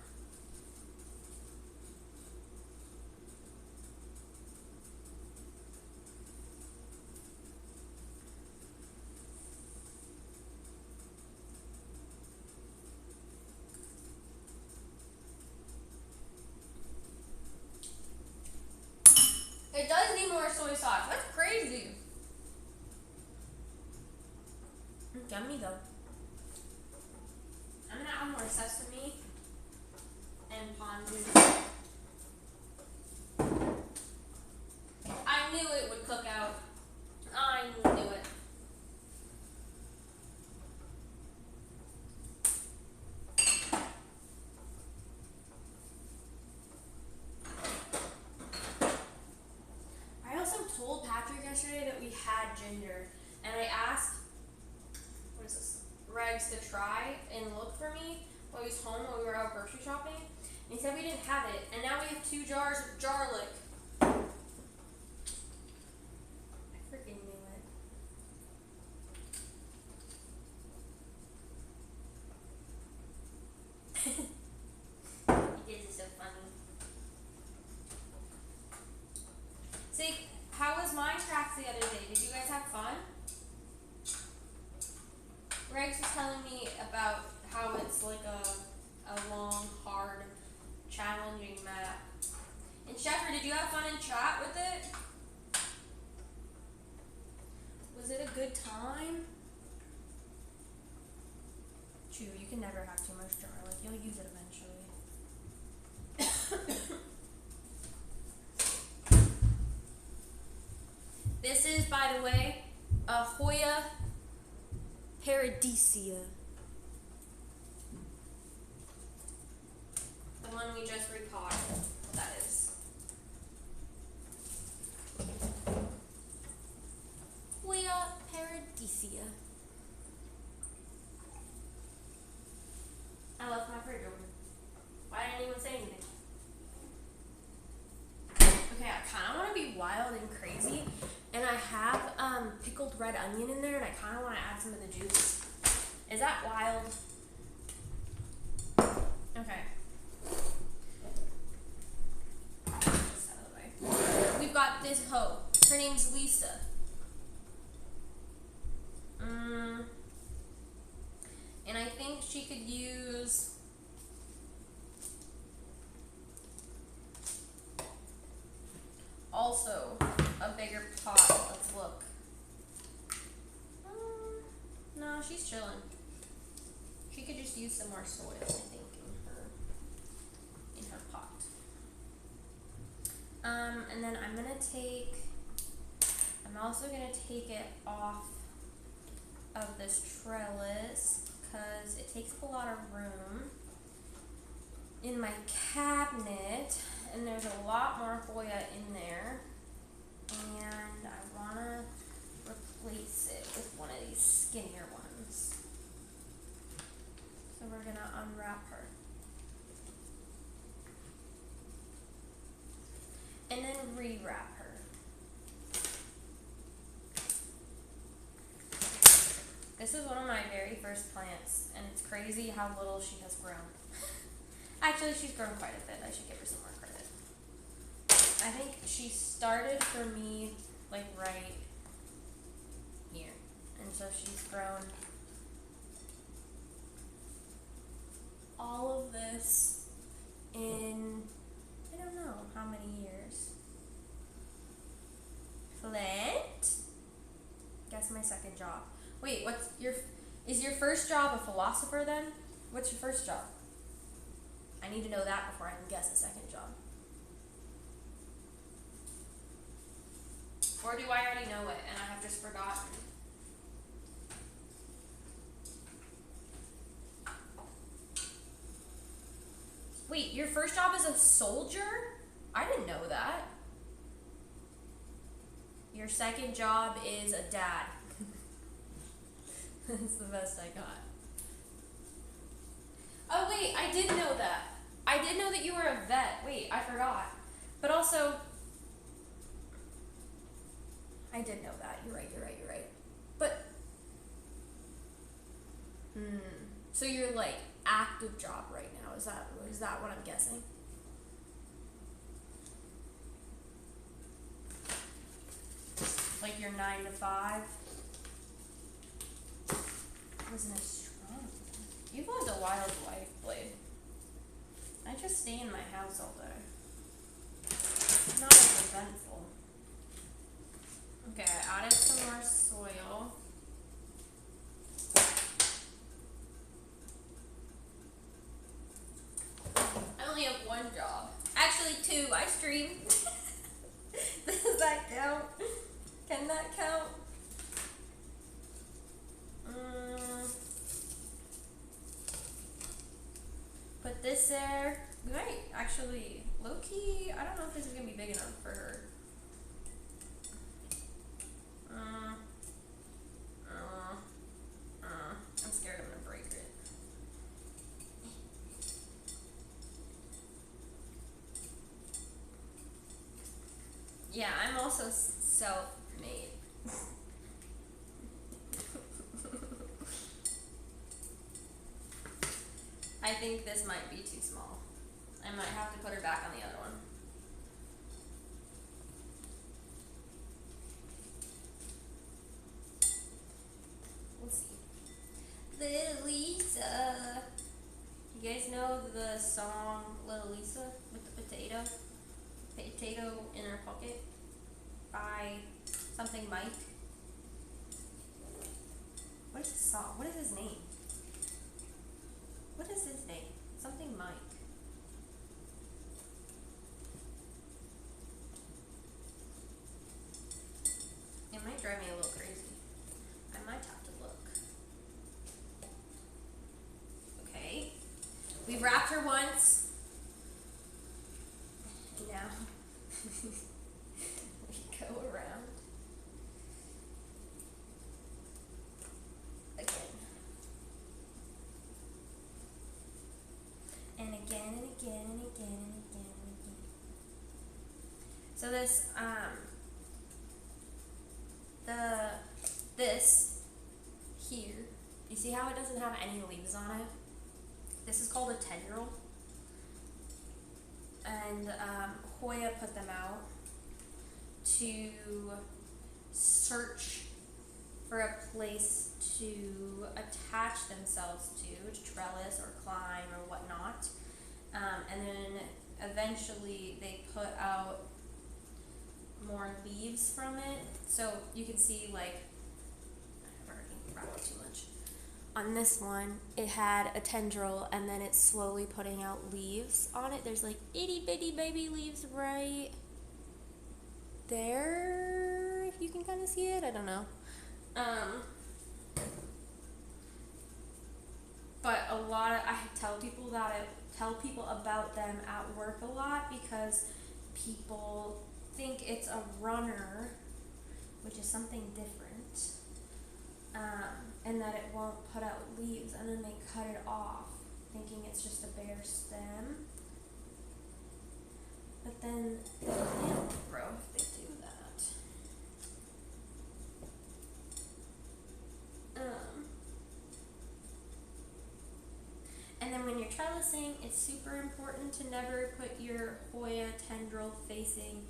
It does need more soy sauce. That's crazy. Yummy though. I'm gonna add more sesame and pond juice. I knew it would cook out. I knew it. I also told Patrick yesterday that we had ginger, and I asked, what is this, Regs to try and look for me while he was home while we were out grocery shopping, and he said we didn't have it, and now we have 2 jars of garlic. I freaking knew it. You guys are so funny. See, how was mine tracks the other day? Did you guys have fun? Regs was telling me about how it's like a long, hard, challenging map. And Sheffer, did you have fun in chat with it? Was it a good time? True, you can never have too much jar. Like, you'll use it eventually. This is, by the way, a Hoya paradisea. The one we just repotted, that is. Hoya paradisea. I left my fridge open. Why didn't anyone say anything? Okay, I kind of want to be wild and crazy, and I have pickled red onion in there, and I kind of want to add some of the juice. Is that wild? Okay. This out of the way. We've got this hoe. Her name's Lisa. And I think she could use also a bigger pot. Let's look. No, she's chilling. She could just use some more soil, I think, in her pot. And then I'm also gonna take it off of this trellis because it takes up a lot of room in my cabinet, and there's a lot more Hoya in there, and I wanna replace it with one of these skinnier ones. So we're gonna unwrap her. And then rewrap her. This is one of my very first plants, and it's crazy how little she has grown. Actually, she's grown quite a bit. I should give her some more credit. I think she started for me, like, right here. And so she's grown all of this in, I don't know how many years. Plant. Guess my second job. Wait, is your first job a philosopher then? What's your first job? I need to know that before I can guess a second job. Or do I already know it and I have just forgotten? Wait, your first job is a soldier? I didn't know that. Your second job is a dad. That's the best I got. Oh wait, I did know that. I did know that you were a vet. Wait, I forgot. But also, I did know that. You're right. But, so you're like active job right now. Is that what I'm guessing? Like your 9 to 5? Wasn't as strong. You've lived a wild life, Blade. I just stay in my house all day. Not as eventful. Okay, I added some more soil. I only have one job. Actually, 2. I stream. Does that count? Can that count? Put this there. We might actually, low-key, I don't know if this is going to be big enough for her. I'm scared I'm going to break it. Yeah, I'm also self-made. I think this might be too small. I might have to put her back on the other one. We'll see. Little Lisa. You guys know the song Little Lisa with the potato? Potato in Her Pocket by something Mike. What is his song? What is his name? What is his name? Something Mike. It might drive me a little crazy. I might have to look. Okay. We've wrapped her once. Now we go around again. And again and again and again and again and again. So this this here, you see how it doesn't have any leaves on it? This is called a tendril. And Hoya put them out to search for a place to attach themselves to trellis or climb or whatnot. And then eventually they put out more leaves from it. So you can see, like, I've already wrapped too much. On this one, it had a tendril, and then it's slowly putting out leaves on it. There's like itty bitty baby leaves right there. If you can kind of see it, I don't know. But I tell people about them at work a lot because people think it's a runner, which is something different. And that it won't put out leaves, and then they cut it off, thinking it's just a bare stem. But then the plant will grow if they do that. And then when you're trellising, it's super important to never put your Hoya tendril facing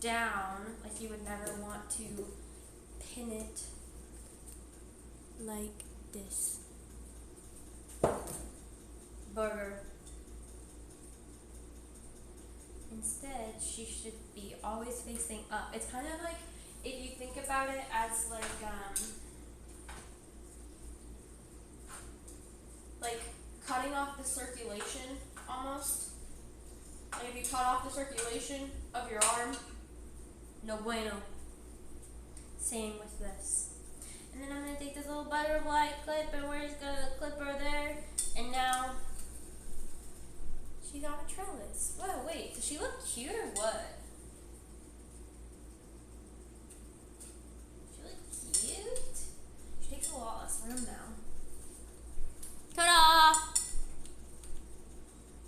down. Like, you would never want to pin it like this. Burger. Instead, she should be always facing up. It's kind of like, if you think about it as like cutting off the circulation almost. Like if you cut off the circulation of your arm, no bueno. Same with this. And then I'm going to take this little butterfly clip and we're just going to clip her there. And now she got a trellis. Whoa, wait, does she look cute or what? She look cute? She takes a lot less room now. Ta-da!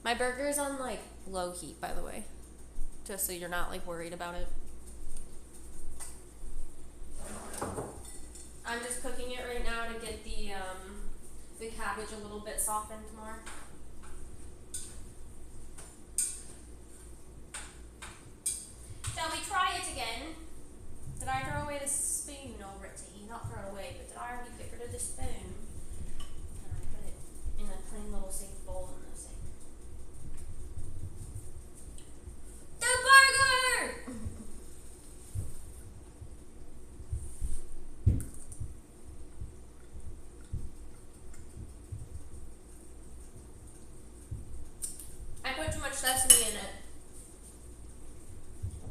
My burger's on like low heat, by the way. Just so you're not like worried about it. I'm just cooking it right now to get the cabbage a little bit softened more. Shall we try it again? Did I throw away the spoon already? Not throw it away, but did I already get rid of the spoon? And I put it in a clean little sink bowl in the sink. The burger! I put too much sesame in it.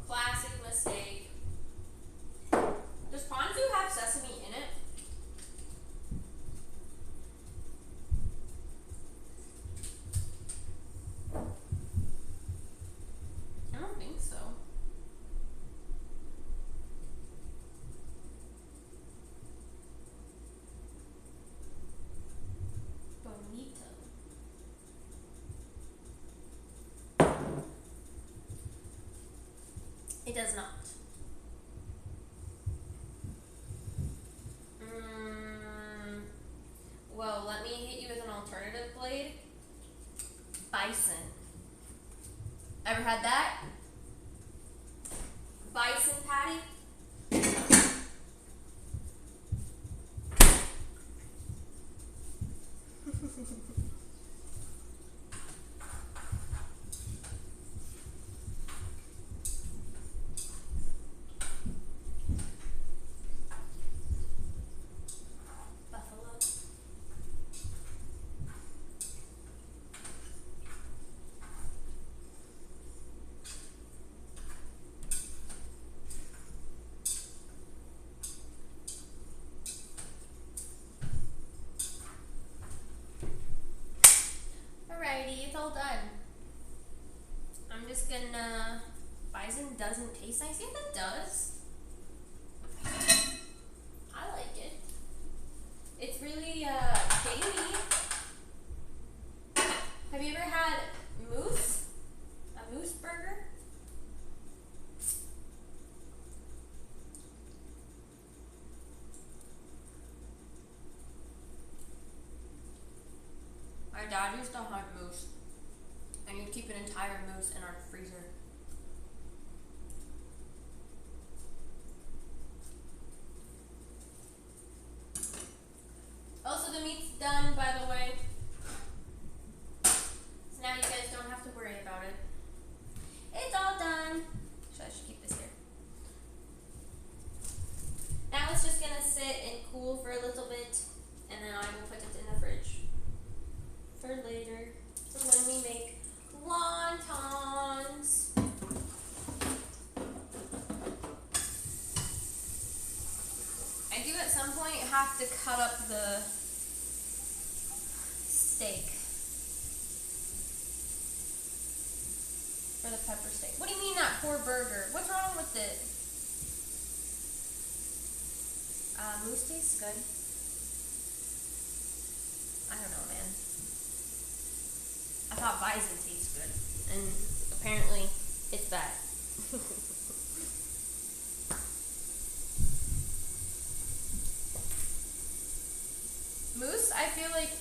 Classic mistake. Does ponzu have sesame in it? I don't think so. Bonito. It does not. Well, let me hit you with an alternative blade. Bison. Ever had that? Bison patty? just gonna, bison doesn't taste nice. Yeah, that does. I like it. It's really gamey. Have you ever had moose? A moose burger? My dad used to hunt moose, and you'd keep an entire moose in our freezer. Also, the meat's done, by the way. So now you guys don't have to worry about it. It's all done. I should keep this here. Now it's just gonna sit and cool for a little bit, and then I will put it in the fridge for later, for when we make wontons. I do at some point have to cut up the steak for the pepper steak. What do you mean that poor burger? What's wrong with it? Moose tastes good. I don't know, man. I thought bison tastes good, and apparently it's bad. Moose, I feel like,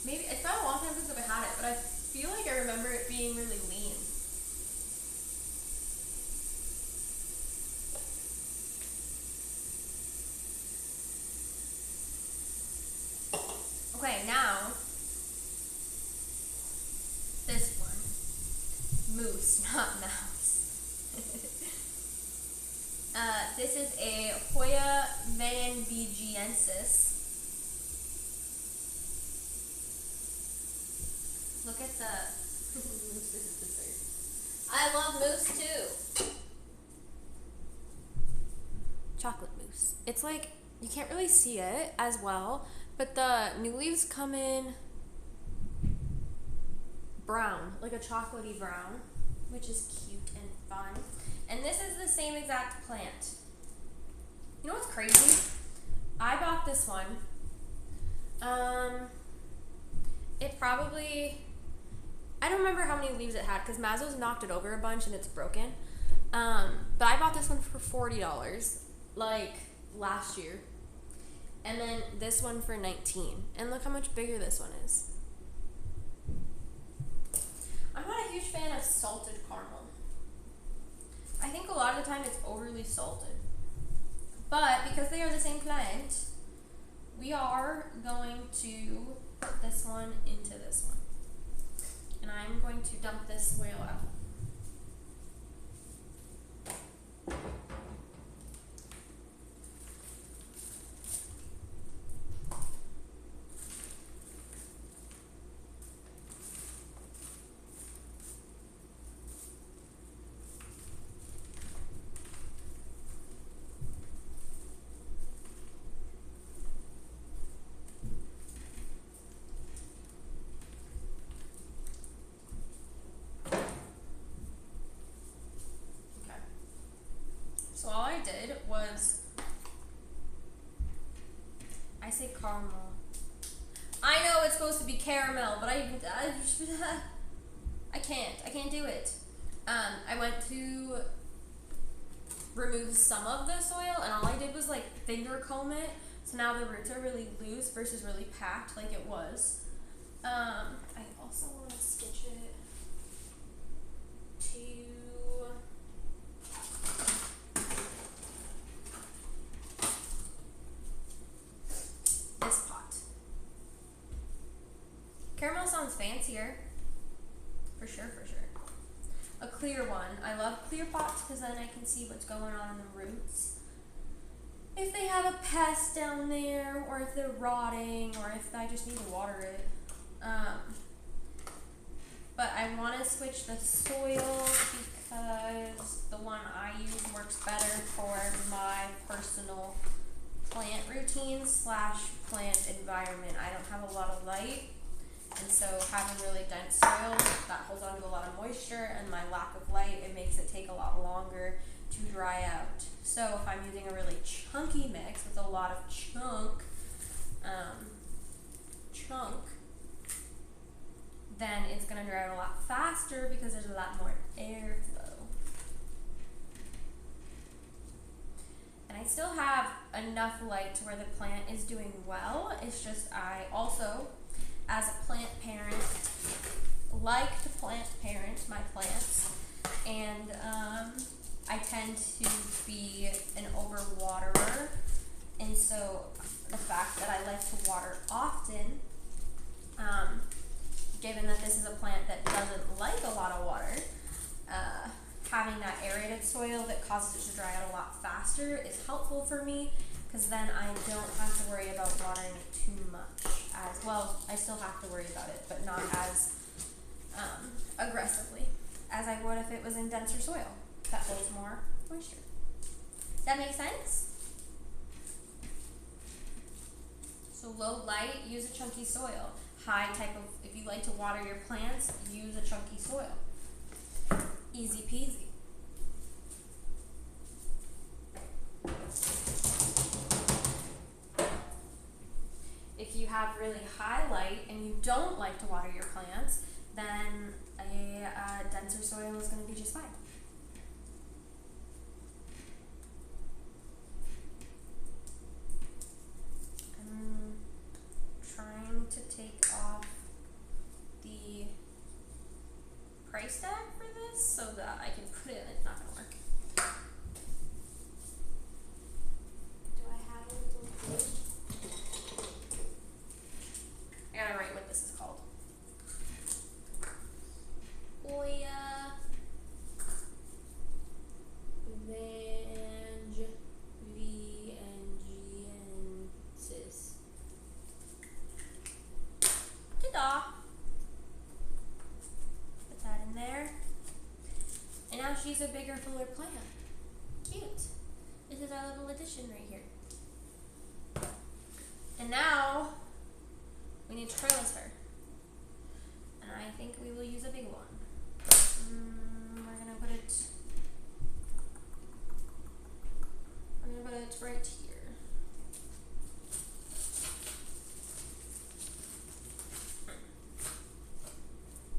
maybe, it's been a long time since I've had it, but I feel like I remember it being really lean. Okay, now, this one. Moose, not mouse. This is a Hoya vanvigiensis. Look at the moose is dessert. I love moose too. Chocolate mousse. It's like, you can't really see it as well, but the new leaves come in brown, like a chocolatey brown, which is cute and fun. And this is the same exact plant. You know what's crazy? I bought this one. It probably, I don't remember how many leaves it had because Mazzo's knocked it over a bunch and it's broken. But I bought this one for $40, like last year. And then this one for $19. And look how much bigger this one is. I'm not a huge fan of salted caramel. I think a lot of the time it's overly salted. But because they are the same plant, we are going to put this one into this one. And I'm going to dump this oil out. So all I did was, I say caramel. I know it's supposed to be caramel, but I can't do it. I went to remove some of the soil, and all I did was like finger comb it, so now the roots are really loose versus really packed like it was. I also want to stitch it to this pot. Caramel sounds fancier. For sure, for sure. A clear one. I love clear pots because then I can see what's going on in the roots. If they have a pest down there, or if they're rotting, or if I just need to water it. But I want to switch the soil because the one I use works better for my personal plant routine / plant environment. I don't have a lot of light, And so having really dense soil that holds on to a lot of moisture and my lack of light, it makes it take a lot longer to dry out. So if I'm using a really chunky mix with a lot of chunk, then it's going to dry out a lot faster because there's a lot more airflow. And I still have enough light to where the plant is doing well. It's just I also, as a plant parent, like to plant parent my plants, and I tend to be an overwaterer, and so the fact that I like to water often, given that this is a plant that doesn't like a lot of water, having that aerated soil that causes it to dry out a lot faster is helpful for me, because then I don't have to worry about watering it too much. As well, I still have to worry about it, but not as aggressively as I would if it was in denser soil that holds more moisture. Does that make sense? So low light, use a chunky soil. High type of, if you like to water your plants, use a chunky soil. Easy peasy. If you have really high light and you don't like to water your plants, then a denser soil is going to be just fine. I'm trying to take off the price tag for this so that I can put it, it's not going to work. Do I have a little gauge? I gotta write what this is called. Oya Vangiensis. Ta-da! Put that in there. And now she's a bigger, fuller plant. Cute. This is our little addition right here. And now we need to trellis her. And I think we will use a big one. We're gonna put it right here.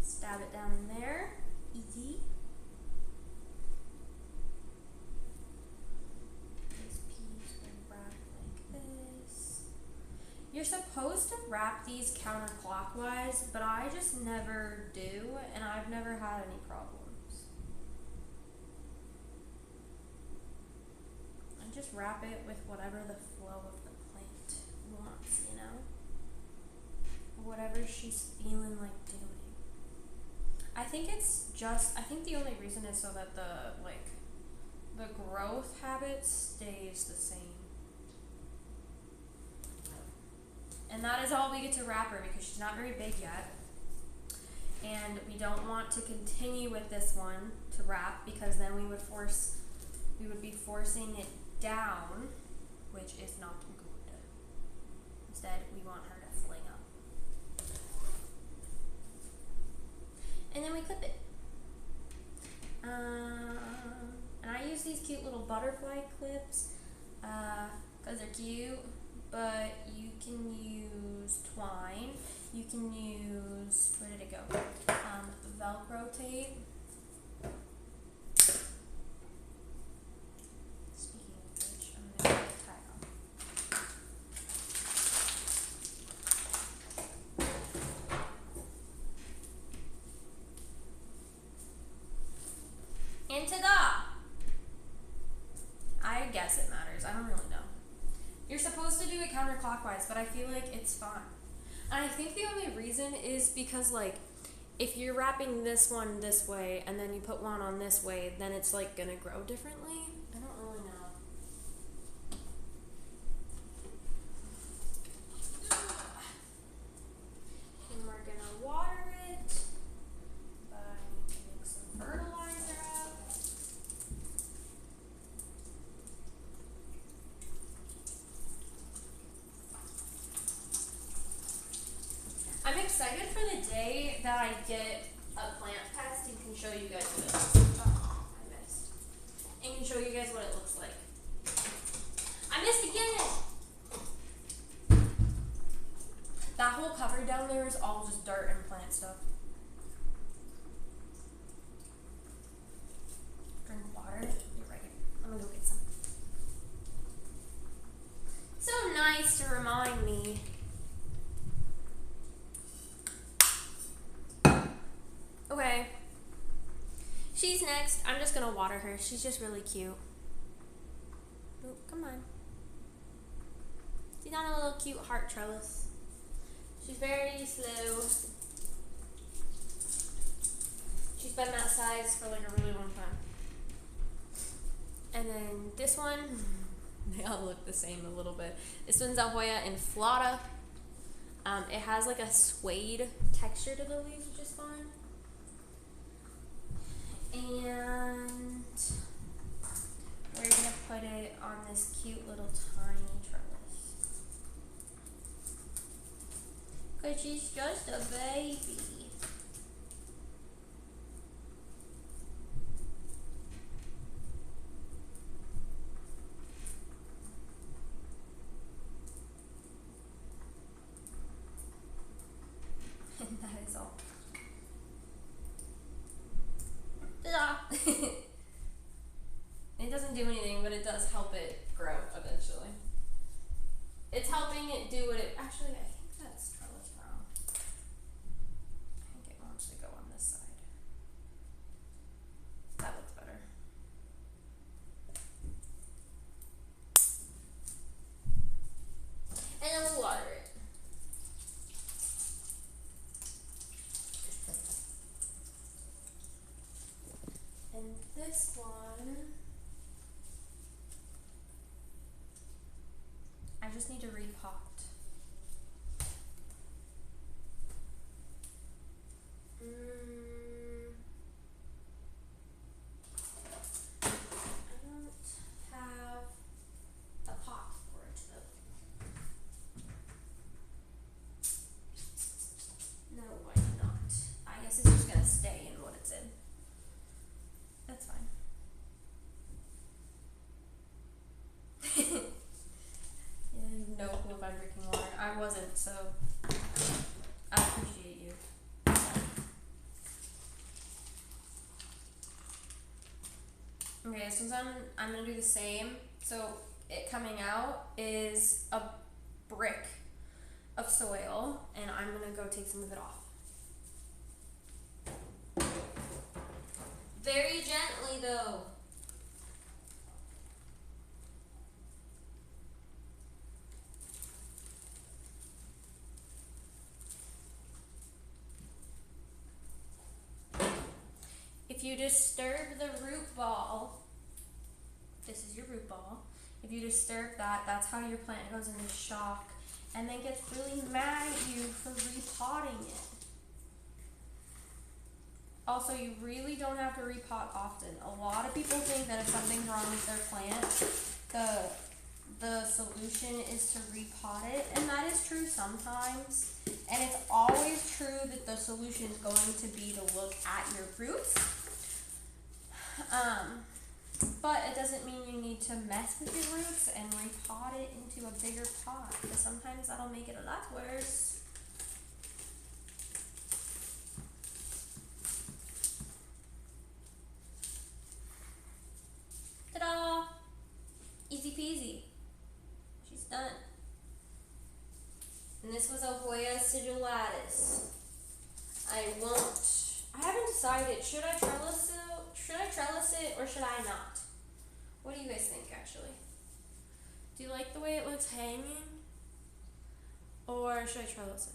Stab it down in there. Easy. This piece will wrap like this. You're supposed to wrap these counterclockwise, but I just never do, and I've never had any problems. I just wrap it with whatever the flow of the plant wants, you know? Whatever she's feeling like doing. I think the only reason is so that the growth habit stays the same. And that is all we get to wrap her because she's not very big yet. And we don't want to continue with this one to wrap because then we would be forcing it down, which is not good. Instead, we want her to fling up. And then we clip it. And I use these cute little butterfly clips because they're cute, but you can use twine. You can use, where did it go? Velcro tape. Speaking of which, I'm going to get a tag on. And ta-da! I guess it matters. I don't really know. You're supposed to do it counterclockwise, but I feel like it's fine. And I think the only reason is because, like, if you're wrapping this one this way and then you put one on this way, then it's, like, gonna grow differently. I don't really know. And we're gonna water it by mix some fertilizer up. I'm excited for the day that I get a plant pest and can show you guys what it looks like. Oh, I missed. And can show you guys what it looks like. I missed again! That whole cover down there is all just dirt and plant stuff. Drink water. You're right. I'm gonna go get some. So nice to remind me. Okay. She's next. I'm just gonna water her. She's just really cute. Oh, come on. She's on a little cute heart trellis. She's very slow. She's been that size for like a really long time. And then this one, they all look the same a little bit. This one's a Hoya inflata. It has like a suede texture to the leaves, which is fun. And we're gonna put it on this cute little tiny trellis. Cause she's just a baby. And that is all. Ta-da! It doesn't do anything, but it does help it grow eventually. It's helping it do what it actually, I think that's trellis wrong. I think it wants to go on this side. That looks better. And then we'll water it. And this one, I just need to repot. I don't have a pot for it though. No, I do not. I guess it's just gonna stay in what it's in. That's fine. No clue if I'm drinking water. I wasn't, so I appreciate you. Okay, since I'm gonna do the same. So it coming out is a brick of soil, and I'm gonna go take some of it off. Very gently though. If you disturb the root ball, this is your root ball. If you disturb that, that's how your plant goes into shock and then gets really mad at you for repotting it. Also, you really don't have to repot often. A lot of people think that if something's wrong with their plant, the solution is to repot it, and that is true sometimes. And it's always true that the solution is going to be to look at your roots. But it doesn't mean you need to mess with your roots and repot it into a bigger pot, because sometimes that'll make it a lot worse. Ta-da! Easy peasy. She's done. And this was a Hoya sigillatus. I haven't decided, should I trellis it or should I not? What do you guys think, actually? Do you like the way it looks hanging? Or should I trellis it?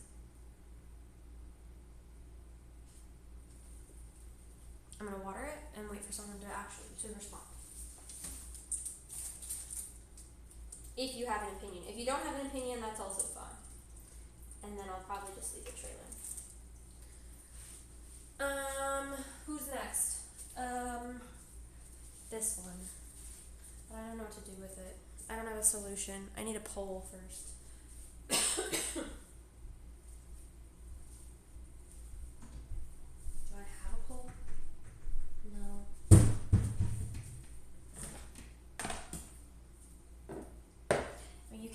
I'm gonna water it and wait for someone to respond. If you have an opinion. If you don't have an opinion, that's also fine. And then I'll probably just leave the trailer. Who's next? This one. But I don't know what to do with it. I don't have a solution. I need a pole first.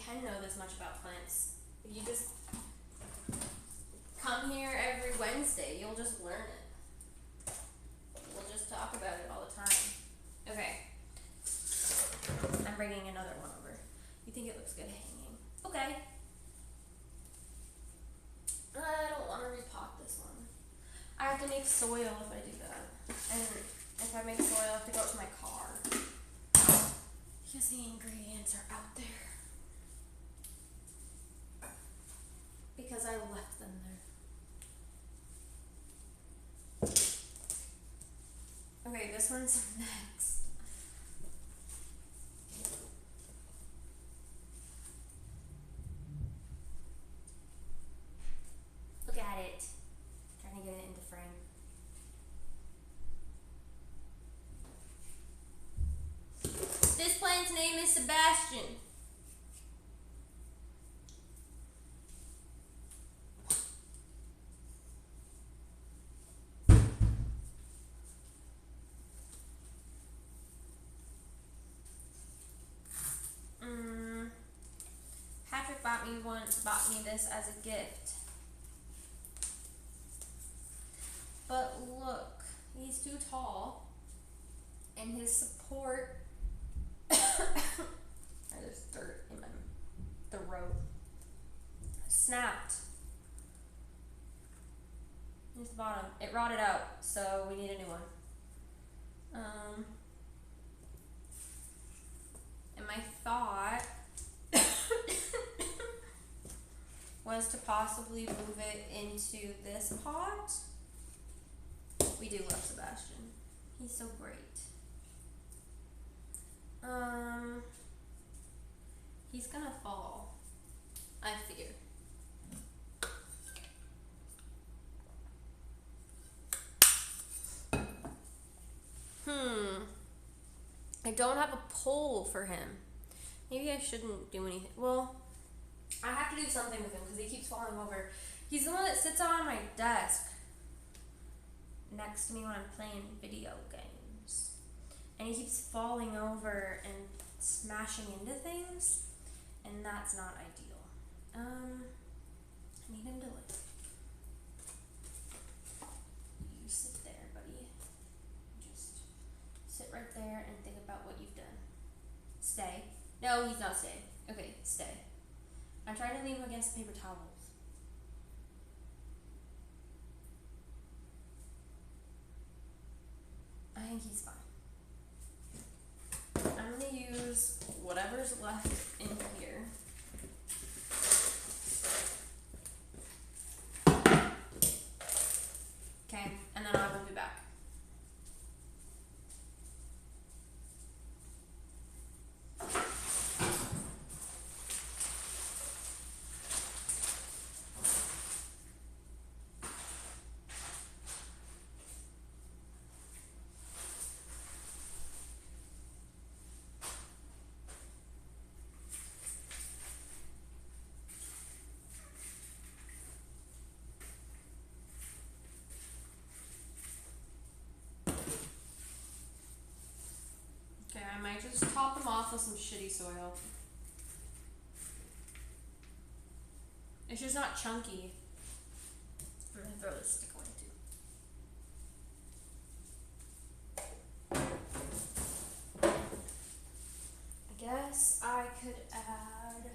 can know this much about plants. If you just come here every Wednesday, you'll just learn it. We'll just talk about it all the time. Okay. I'm bringing another one over. You think it looks good hanging? Okay. I don't want to repot this one. I have to make soil if I do that. And if I make soil, I have to go to my car. Because the ingredients are out there. Because I left them there. Okay, this one's next. Look at it. Trying to get it into frame. This plant's name is Sebastian. Patrick bought me this as a gift. But look, he's too tall, and his support. There's dirt in my throat. Snapped. Here's the bottom. It rotted out, so we need a new one. And my thought was to possibly move it into this pot. We do love Sebastian. He's so great. He's gonna fall, I fear. I don't have a pole for him. Maybe I shouldn't do anything. Well, I have to do something with him because he keeps falling over. He's the one that sits on my desk next to me when I'm playing video games. And he keeps falling over and smashing into things, and that's not ideal. I need him to like, you sit there, buddy. Just sit right there and think about what you've done. Stay. No, he's not staying. Okay, stay. I'm trying to lean him against the paper towels. I think he's fine. I'm gonna use whatever's left in here. Okay, and then I will be back. Okay, I might just top them off with some shitty soil. It's just not chunky. I'm gonna throw this stick away too. I guess I could add.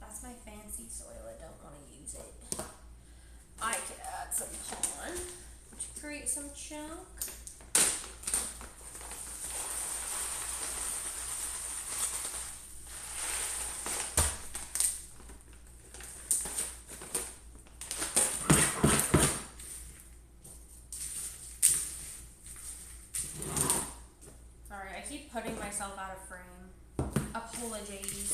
That's my fancy soil. I don't want to use it. I could add some pond to create some chunk. Sorry, I keep putting myself out of frame. Apologies.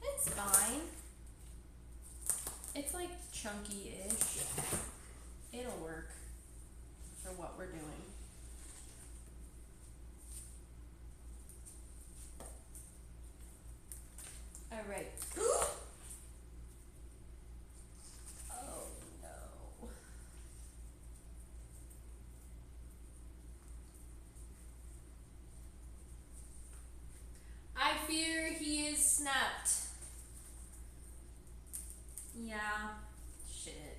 It's fine. It's like chunky-ish. It'll work for what we're doing. Alright. Oh no. snapped. Yeah. Shit.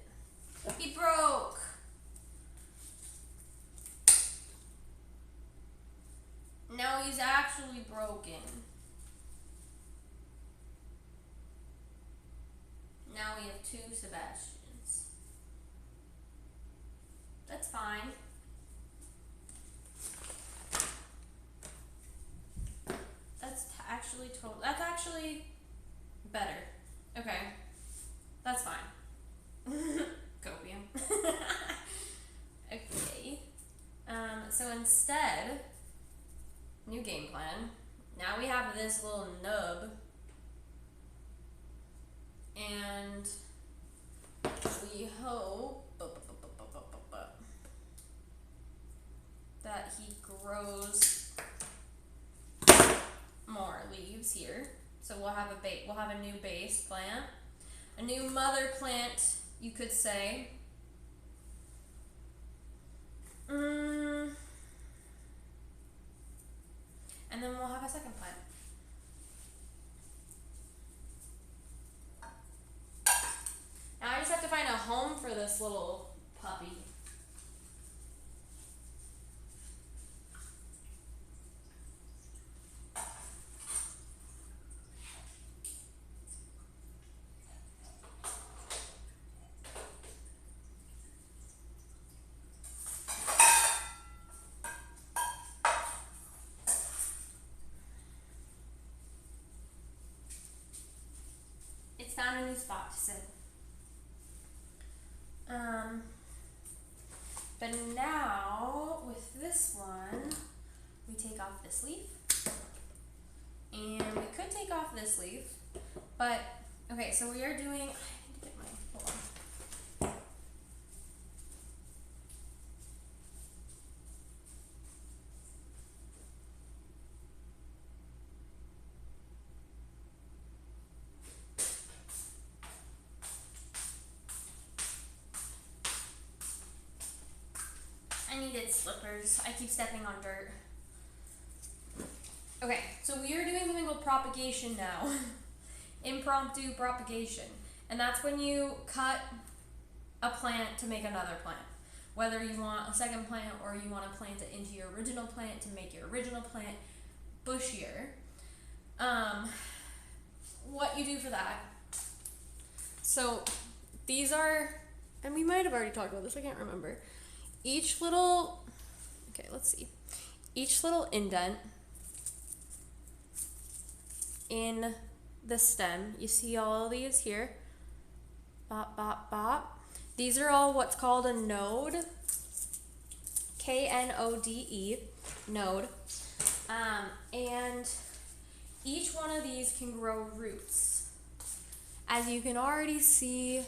He broke. Now he's actually broken. Now we have 2 Sebastians. That's fine. That's actually better. Okay. That's fine. Copium. Okay. So instead, new game plan. Now we have this little nub. And we hope that he grows more leaves here. So we'll have a new base plant, a new mother plant, you could say. And then we'll have a second plant. Now I just have to find a home for this little puppy. It's found a new spot to sit. But now with this one, we take off this leaf, and we could take off this leaf, but okay. So we are doing. I need to get my. Hold on. I needed slippers. I keep stepping on dirt. Okay, so we are doing something called propagation now. Impromptu propagation. And that's when you cut a plant to make another plant. Whether you want a second plant or you want to plant it into your original plant to make your original plant bushier. What you do for that. So these are, and we might have already talked about this, I can't remember. Each little, okay, let's see. Each little indent in the stem, you see all of these here, bop, bop, bop. These are all what's called a node, K-N-O-D-E, node. And each one of these can grow roots. As you can already see,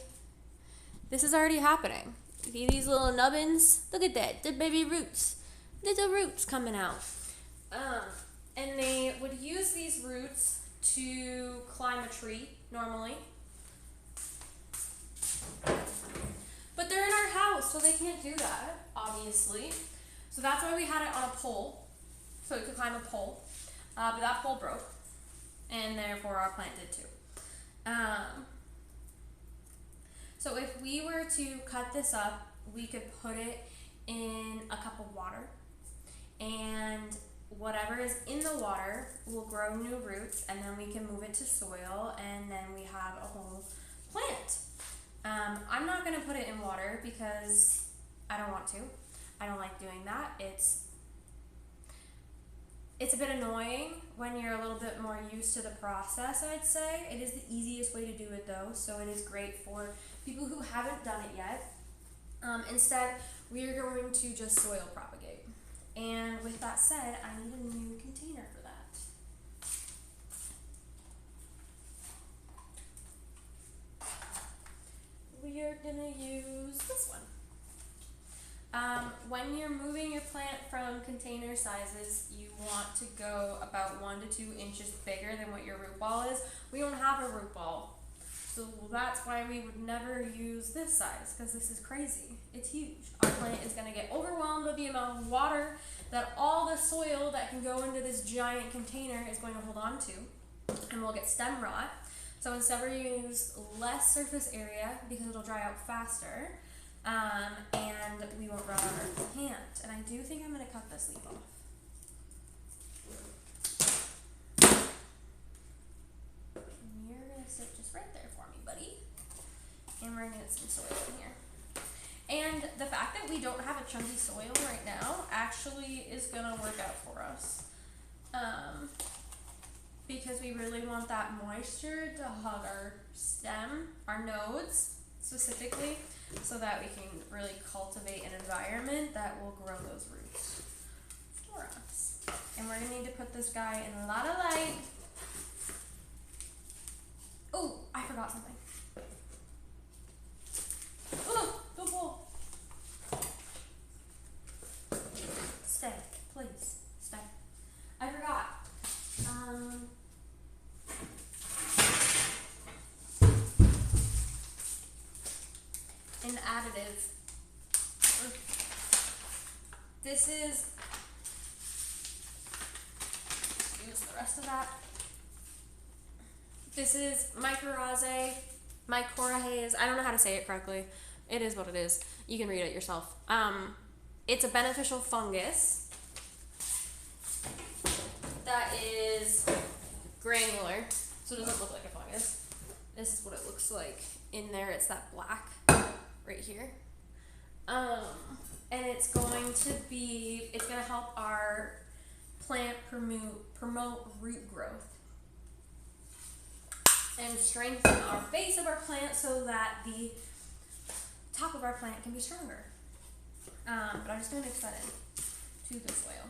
this is already happening. See these little nubbins? Look at that, the baby roots. Little roots coming out. And they would use these roots to climb a tree, normally. But they're in our house, so they can't do that, obviously. So that's why we had it on a pole, so it could climb a pole. But that pole broke, and therefore our plant did too. So if we were to cut this up, we could put it in a cup of water, and whatever is in the water will grow new roots, and then we can move it to soil, and then we have a whole plant. I'm not going to put it in water because I don't want to. I don't like doing that. It's a bit annoying when you're a little bit more used to the process, I'd say. It is the easiest way to do it though, so it is great for people who haven't done it yet. Instead, we are going to just soil propagate. And with that said, I need a new container for that. We are gonna use this one. When you're moving your plant from container sizes, you want to go about 1 to 2 inches bigger than what your root ball is. We don't have a root ball, so that's why we would never use this size, because this is crazy. It's huge. Our plant is going to get overwhelmed with the amount of water that all the soil that can go into this giant container is going to hold on to. and we'll get stem rot. So instead we use less surface area because it'll dry out faster, and we won't rot on our plant. And I do think I'm going to cut this leaf off. And you're going to sit just right there for me, buddy. And we're going to get some soil in here. And the fact that we don't have a chunky soil right now actually is going to work out for us. Because we really want that moisture to hug our stem, our nodes specifically, so that we can really cultivate an environment that will grow those roots for us. And we're going to need to put this guy in a lot of light. Oh, I forgot something. Oh, don't fall. Stay, please. Stay. I forgot. An additive. This is, use the rest of that. This is mycorrhizae, I don't know how to say it correctly. It is what it is. You can read it yourself. It's a beneficial fungus that is granular, so it doesn't look like a fungus. This is what it looks like in there. It's that black right here. And it's going to help our plant promote root growth and strengthen our base of our plant so that the top of our plant can be stronger. But I'm just going to mix that in to the soil.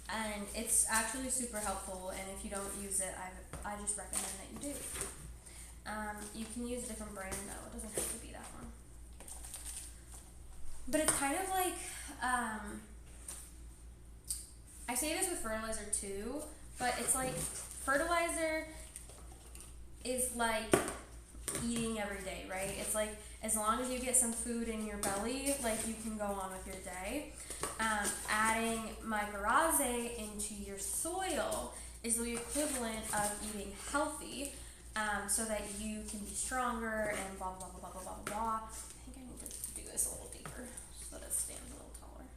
And it's actually super helpful, and if you don't use it, I just recommend that you do. You can use a different brand though, it doesn't have to be that one. But it's kind of like, I say this with fertilizer too, but it's like fertilizer is like eating every day, right? It's like as long as you get some food in your belly, like you can go on with your day. Adding mycorrhizae into your soil is the equivalent of eating healthy, so that you can be stronger and blah blah blah blah blah blah blah. I think I need to do this a little deeper so that it stands a little taller.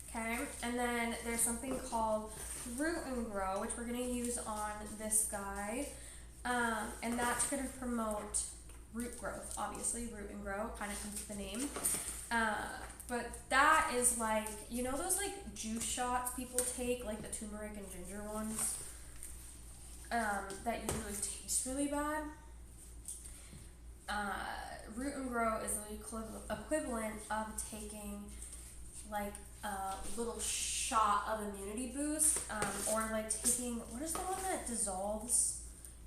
Okay, and then there's something called Root and Grow, which we're going to use on this guy, and that's going to promote root growth. Obviously, Root and Grow kind of comes with the name, but that is like, you know those like juice shots people take, like the turmeric and ginger ones, that usually taste really bad? Root and Grow is the equivalent of taking like a little shot of immunity boost, or like taking, what is the one that dissolves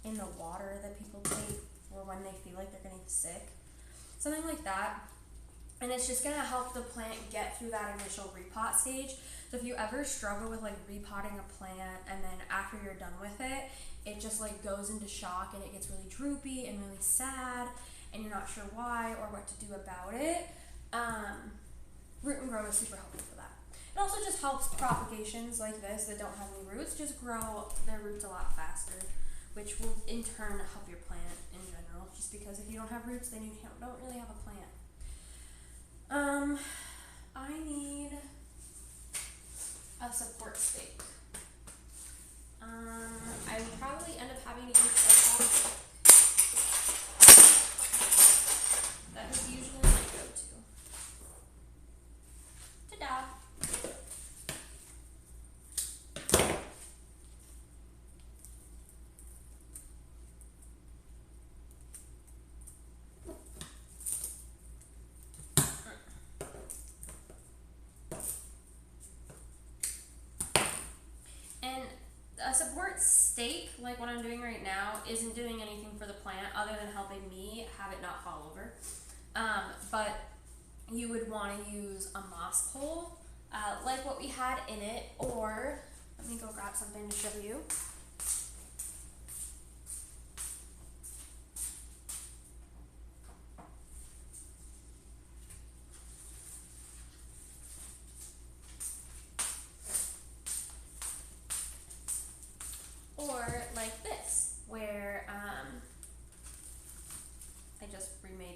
in the water that people take for when they feel like they're getting sick? Something like that. And it's just gonna help the plant get through that initial repot stage. So if you ever struggle with like repotting a plant and then after you're done with it, it just like goes into shock and it gets really droopy and really sad and you're not sure why or what to do about it, Root and Grow is super helpful for that. It also just helps propagations like this that don't have any roots just grow their roots a lot faster, which will in turn help your plant in general, just because if you don't have roots, then you don't really have a plant. I need a support stake. I will probably end up having to use a wall stick. That is usually my go-to. Ta-da! And a support stake, like what I'm doing right now, isn't doing anything for the plant other than helping me have it not fall over. But you would want to use a moss pole, like what we had in it, or let me go grab something to show you.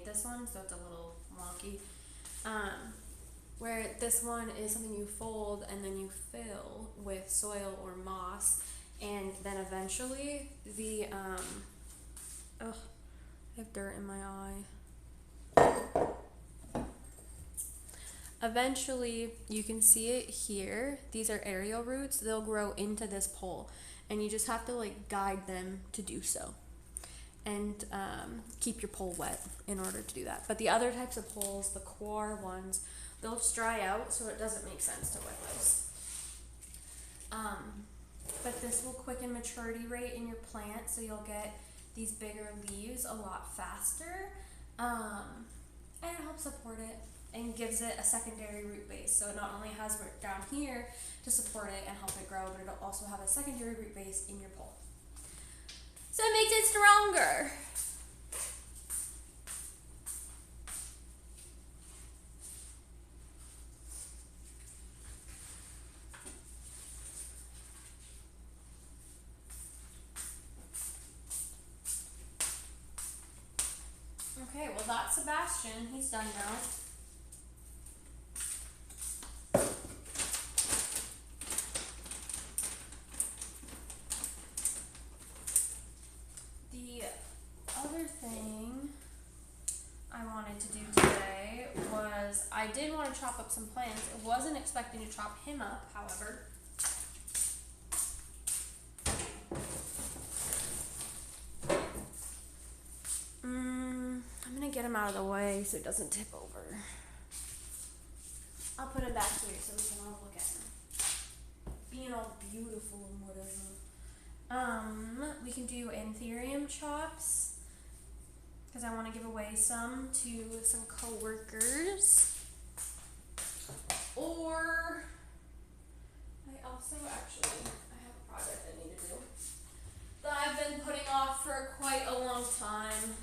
made this one, so it's a little wonky. Where this one is something you fold and then you fill with soil or moss, and then eventually the I have dirt in my eye. Eventually, you can see it here. These are aerial roots. They'll grow into this pole, and you just have to like guide them to do so, and keep your pole wet in order to do that. But the other types of poles, the coir ones, they'll just dry out, so it doesn't make sense to wet those. But this will quicken maturity rate in your plant, so you'll get these bigger leaves a lot faster, and it helps support it and gives it a secondary root base. So it not only has root down here to support it and help it grow, but it'll also have a secondary root base in your pole. So it makes it stronger. Okay, well that's Sebastian. He's done now. The other thing I wanted to do today was I did want to chop up some plants. I wasn't expecting to chop him up, however. I'm gonna get him out of the way so it doesn't tip over. I'll put him back here so we can all look at him being all beautiful and whatever. We can do anthurium chops because I want to give away some to some coworkers. Or I also I have a project I need to do that I've been putting off for quite a long time.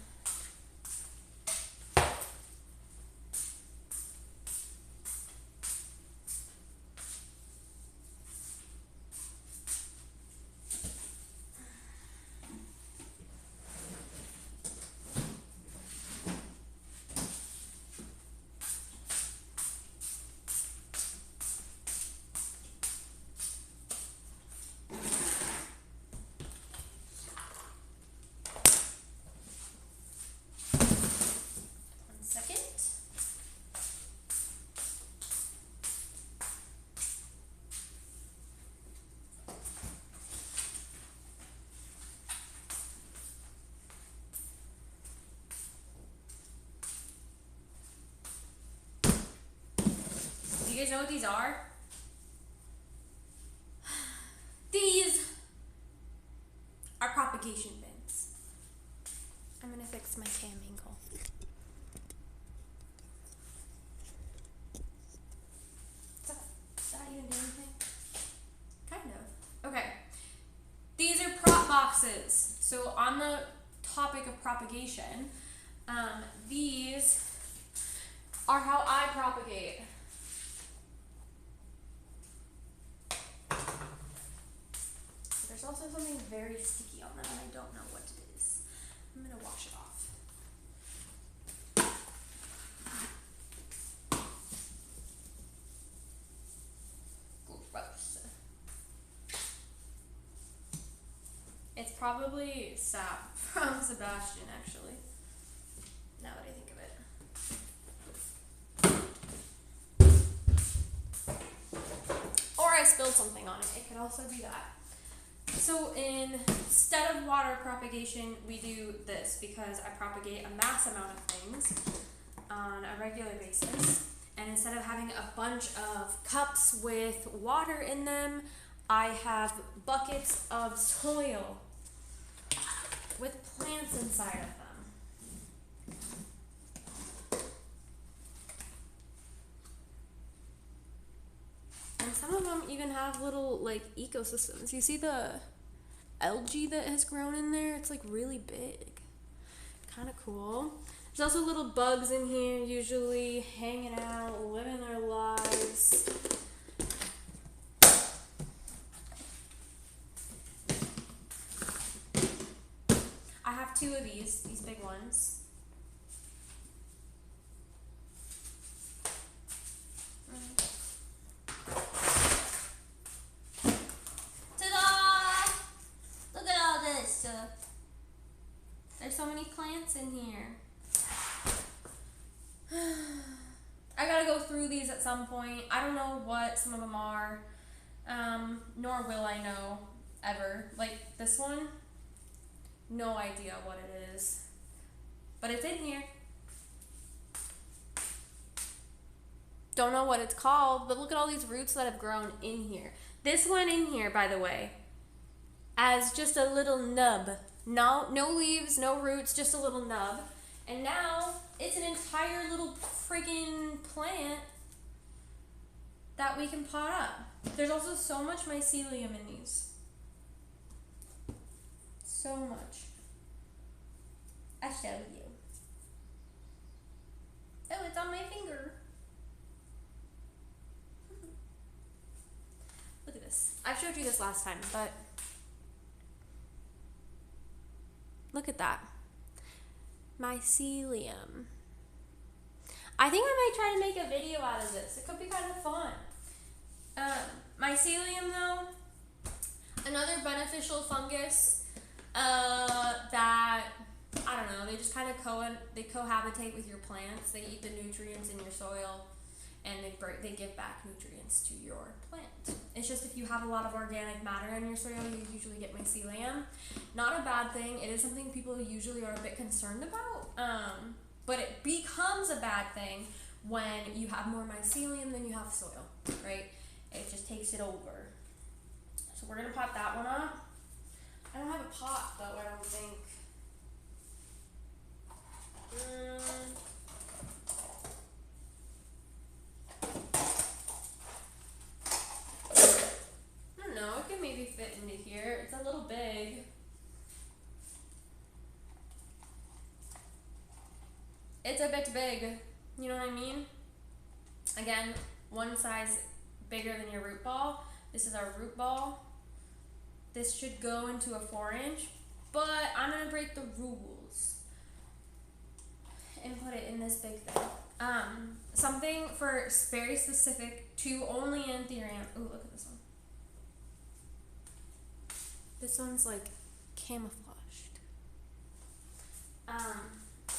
Do you guys know what these are? These are propagation bins. I'm gonna fix my cam angle. Does that even do anything? Kind of. Okay. These are prop boxes. So on the topic of propagation, these are how I propagate. There's also something very sticky on them and I don't know what it is. I'm gonna wash it off. Gross. It's probably sap from Sebastian, actually. Now that I think of it. Or I spilled something on it. It could also be that. So instead of water propagation, we do this because I propagate a mass amount of things on a regular basis. And instead of having a bunch of cups with water in them, I have buckets of soil with plants inside of them. And some of them even have little like ecosystems. You see the algae that has grown in there? It's like really big. Kind of cool. There's also little bugs in here, usually hanging out, living their lives. I have two of these big ones. plants in here. I gotta go through these at some point. I don't know what some of them are, nor will I know ever. Like this one, no idea what it is, but it's in here. Don't know what it's called, but look at all these roots that have grown in here. This one in here, by the way, as just a little nub. No leaves, no roots, just a little nub. And now it's an entire little friggin' plant that we can pot up. There's also so much mycelium in these. So much. I'll show you. Oh, it's on my finger. Look at this. I've showed you this last time, but look at that. Mycelium. I think I might try to make a video out of this. It could be kind of fun. Mycelium, though, another beneficial fungus that, I don't know, they just kind of cohabitate with your plants. They eat the nutrients in your soil, and they give back nutrients to your plant. It's just if you have a lot of organic matter in your soil, you usually get mycelium. Not a bad thing. It is something people usually are a bit concerned about, but it becomes a bad thing when you have more mycelium than you have soil, right? It just takes it over. So we're gonna pot that one up. I don't have a pot though, I don't think. I don't know, it can maybe fit into here. It's a little big. It's a bit big, you know what I mean? Again, one size bigger than your root ball. This is our root ball. This should go into a 4-inch, but I'm gonna break the rules and put it in this big thing. Something for very specific to only anthurium. Ooh, look at this one. This one's like camouflaged.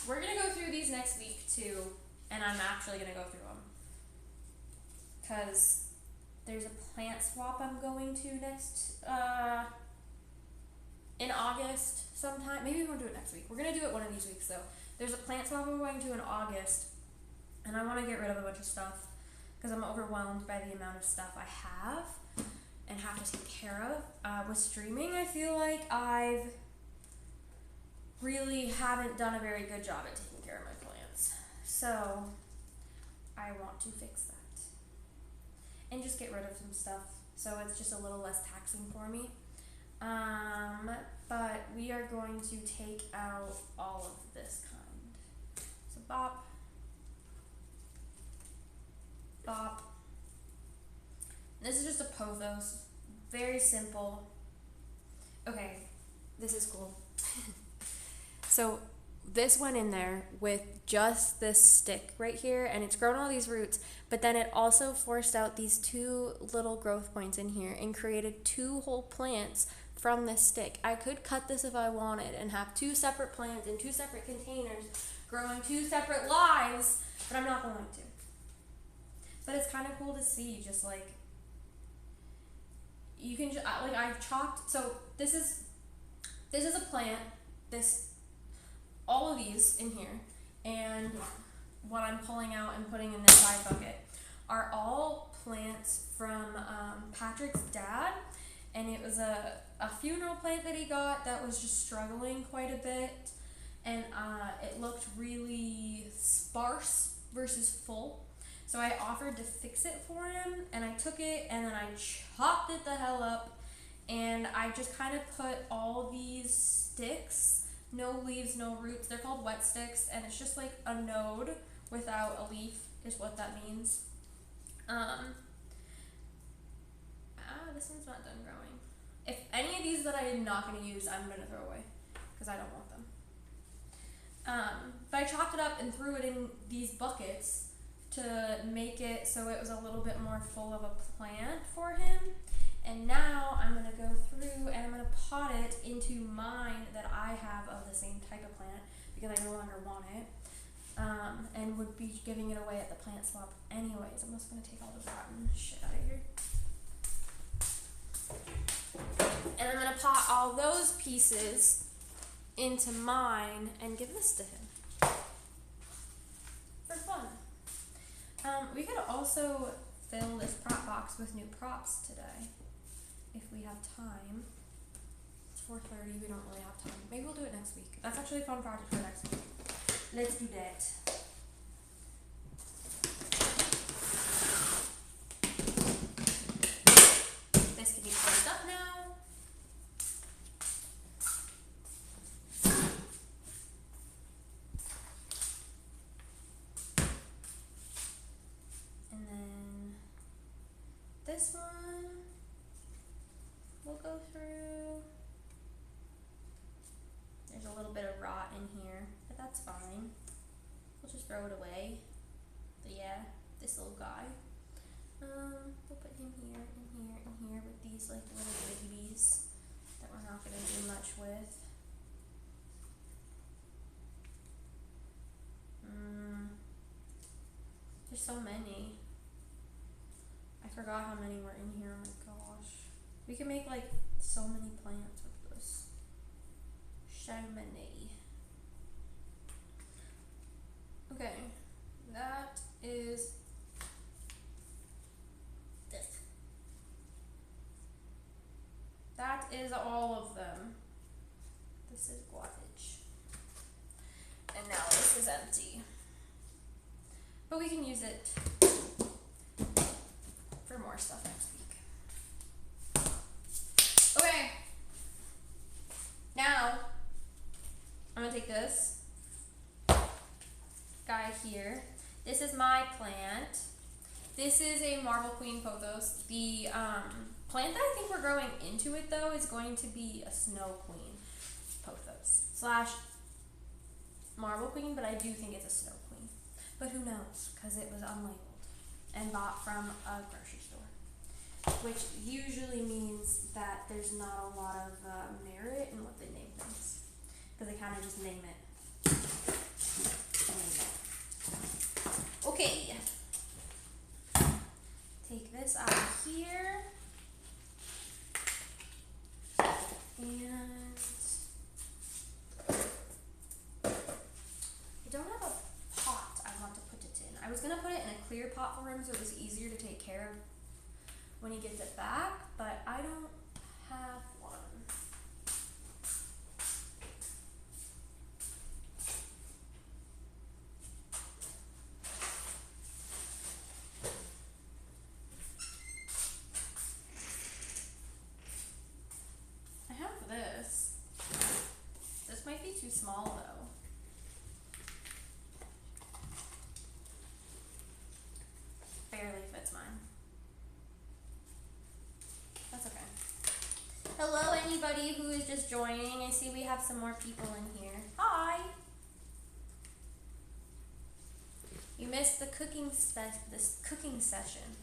We're gonna go through these next week too, and I'm actually gonna go through them because there's a plant swap I'm going to next in August sometime. Maybe we won't do it next week. We're gonna do it one of these weeks though. There's a plant swap I'm going to in August, and I want to get rid of a bunch of stuff because I'm overwhelmed by the amount of stuff I have and have to take care of. With streaming, I feel like I've really haven't done a very good job at taking care of my plants. So I want to fix that and just get rid of some stuff so it's just a little less taxing for me. But we are going to take out all of this kind. So bop, bop. This is just a pothos, very simple. Okay, this is cool. So this went in there with just this stick right here, and it's grown all these roots, but then it also forced out these 2 little growth points in here and created 2 whole plants from this stick. I could cut this if I wanted and have 2 separate plants in 2 separate containers growing 2 separate lives, but I'm not going to. But it's kind of cool to see, just like, you can just, like, I've chalked, so this is a plant, all of these in here, and what I'm pulling out and putting in this side bucket are all plants from Patrick's dad, and it was a funeral plant that he got that was just struggling quite a bit, and it looked really sparse versus full, so I offered to fix it for him, and I took it and then I chopped it the hell up, and I just kind of put all these sticks, no leaves, no roots, they're called wet sticks, and it's just like a node without a leaf is what that means. This one's not done growing. If any of these that I'm not going to use, I'm going to throw away because I don't want them. But I chopped it up and threw it in these buckets to make it so it was a little bit more full of a plant for him. And now I'm going to go through and I'm going to pot it into mine that I have of the same type of plant because and would be giving it away at the plant swap anyways. I'm just gonna take all the rotten shit out of here. And I'm gonna pot all those pieces into mine and give this to him for fun. We could also fill this prop box with new props today if we have time. It's 4:30, we don't really have time. Maybe we'll do it next week. That's actually a fun project for next week. Let's do that. This can be closed up now. And then this one we'll go through. There's a little bit of rot in here, but that's fine. We'll just throw it away. But yeah, this little guy. We'll put him here, and here, and here with these like little babies that we're not gonna do much with. There's so many. I forgot how many were in here, oh my gosh. We can make like so many plants with this. So many. Okay, that is this. That is all of them. This is garbage. And now this is empty. But we can use it for more stuff next week. Okay. Now, I'm gonna take this guy here. This is my plant. This is a Marble Queen pothos. The plant that I think we're growing into it though is going to be a Snow Queen pothos slash Marble Queen, but I do think it's a Snow Queen. But who knows, because it was unlabeled and bought from a grocery store, which usually means that there's not a lot of merit in what they name things, because they kind of just name it. Okay, take this out of here, and I don't have a pot I want to put it in. I was going to put it in a clear pot for him so it was easier to take care of when he gets it back, but I don't have one. I have this. This might be too small though. Barely fits mine. That's okay. Hello, anybody who is just joining. I see we have some more people in here. Hi. You missed the this cooking session,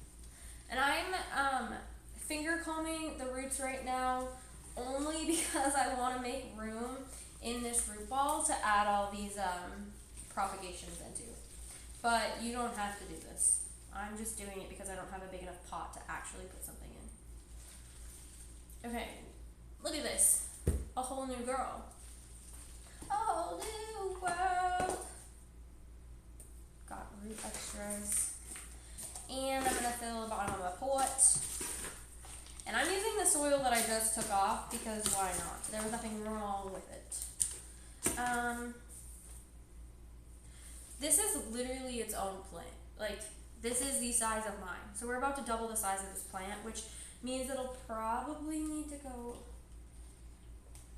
and I'm finger combing the roots right now only because I want to make room in this root ball to add all these propagations into. But you don't have to do this. I'm just doing it because I don't have a big enough pot to actually put something in. Okay, look at this. A whole new girl. A whole new world. Got root extras. And I'm gonna fill the bottom of a pot. And I'm using the soil that I just took off because why not? There was nothing wrong with it. This is literally its own plant. Like, this is the size of mine. So we're about to double the size of this plant, which means it'll probably need to go,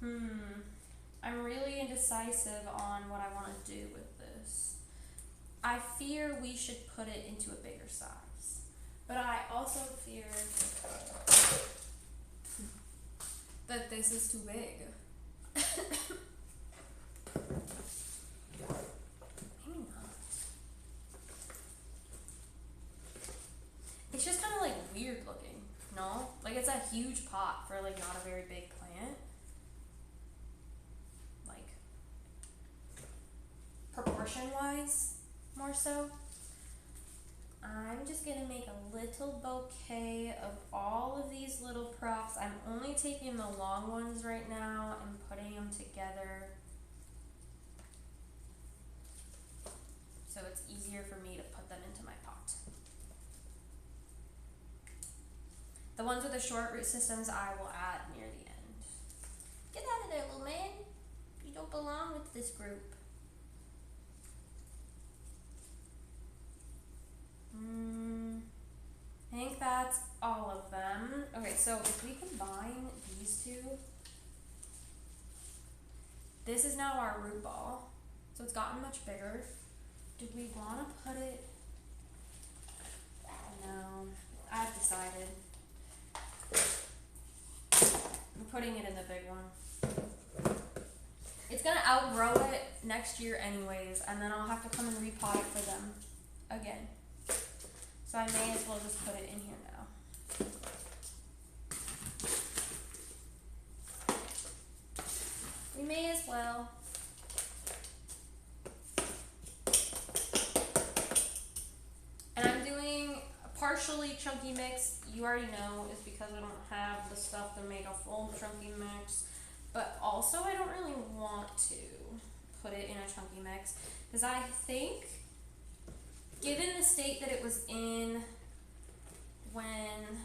I'm really indecisive on what I want to do with this. I fear we should put it into a bigger size. But I also fear that this is too big. Maybe not. It's just kind of like weird looking, no? Like it's a huge pot for like not a very big plant. Like, proportion-wise, more so. I'm just gonna make a little bouquet of all of these little props. I'm only taking the long ones right now and putting them together so it's easier for me to put them into my pot. The ones with the short root systems I will add near the end. Get out of there, little man. You don't belong with this group. I think that's all of them. Okay, so if we combine these two, this is now our root ball. So it's gotten much bigger. Do we want to put it? No, I've decided. I'm putting it in the big one. It's gonna outgrow it next year anyways, and then I'll have to come and repot it for them again. So I may as well just put it in here now. We may as well. And I'm doing a partially chunky mix. You already know is because I don't have the stuff to make a full chunky mix. But also I don't really want to put it in a chunky mix because I think, given the state that it was in when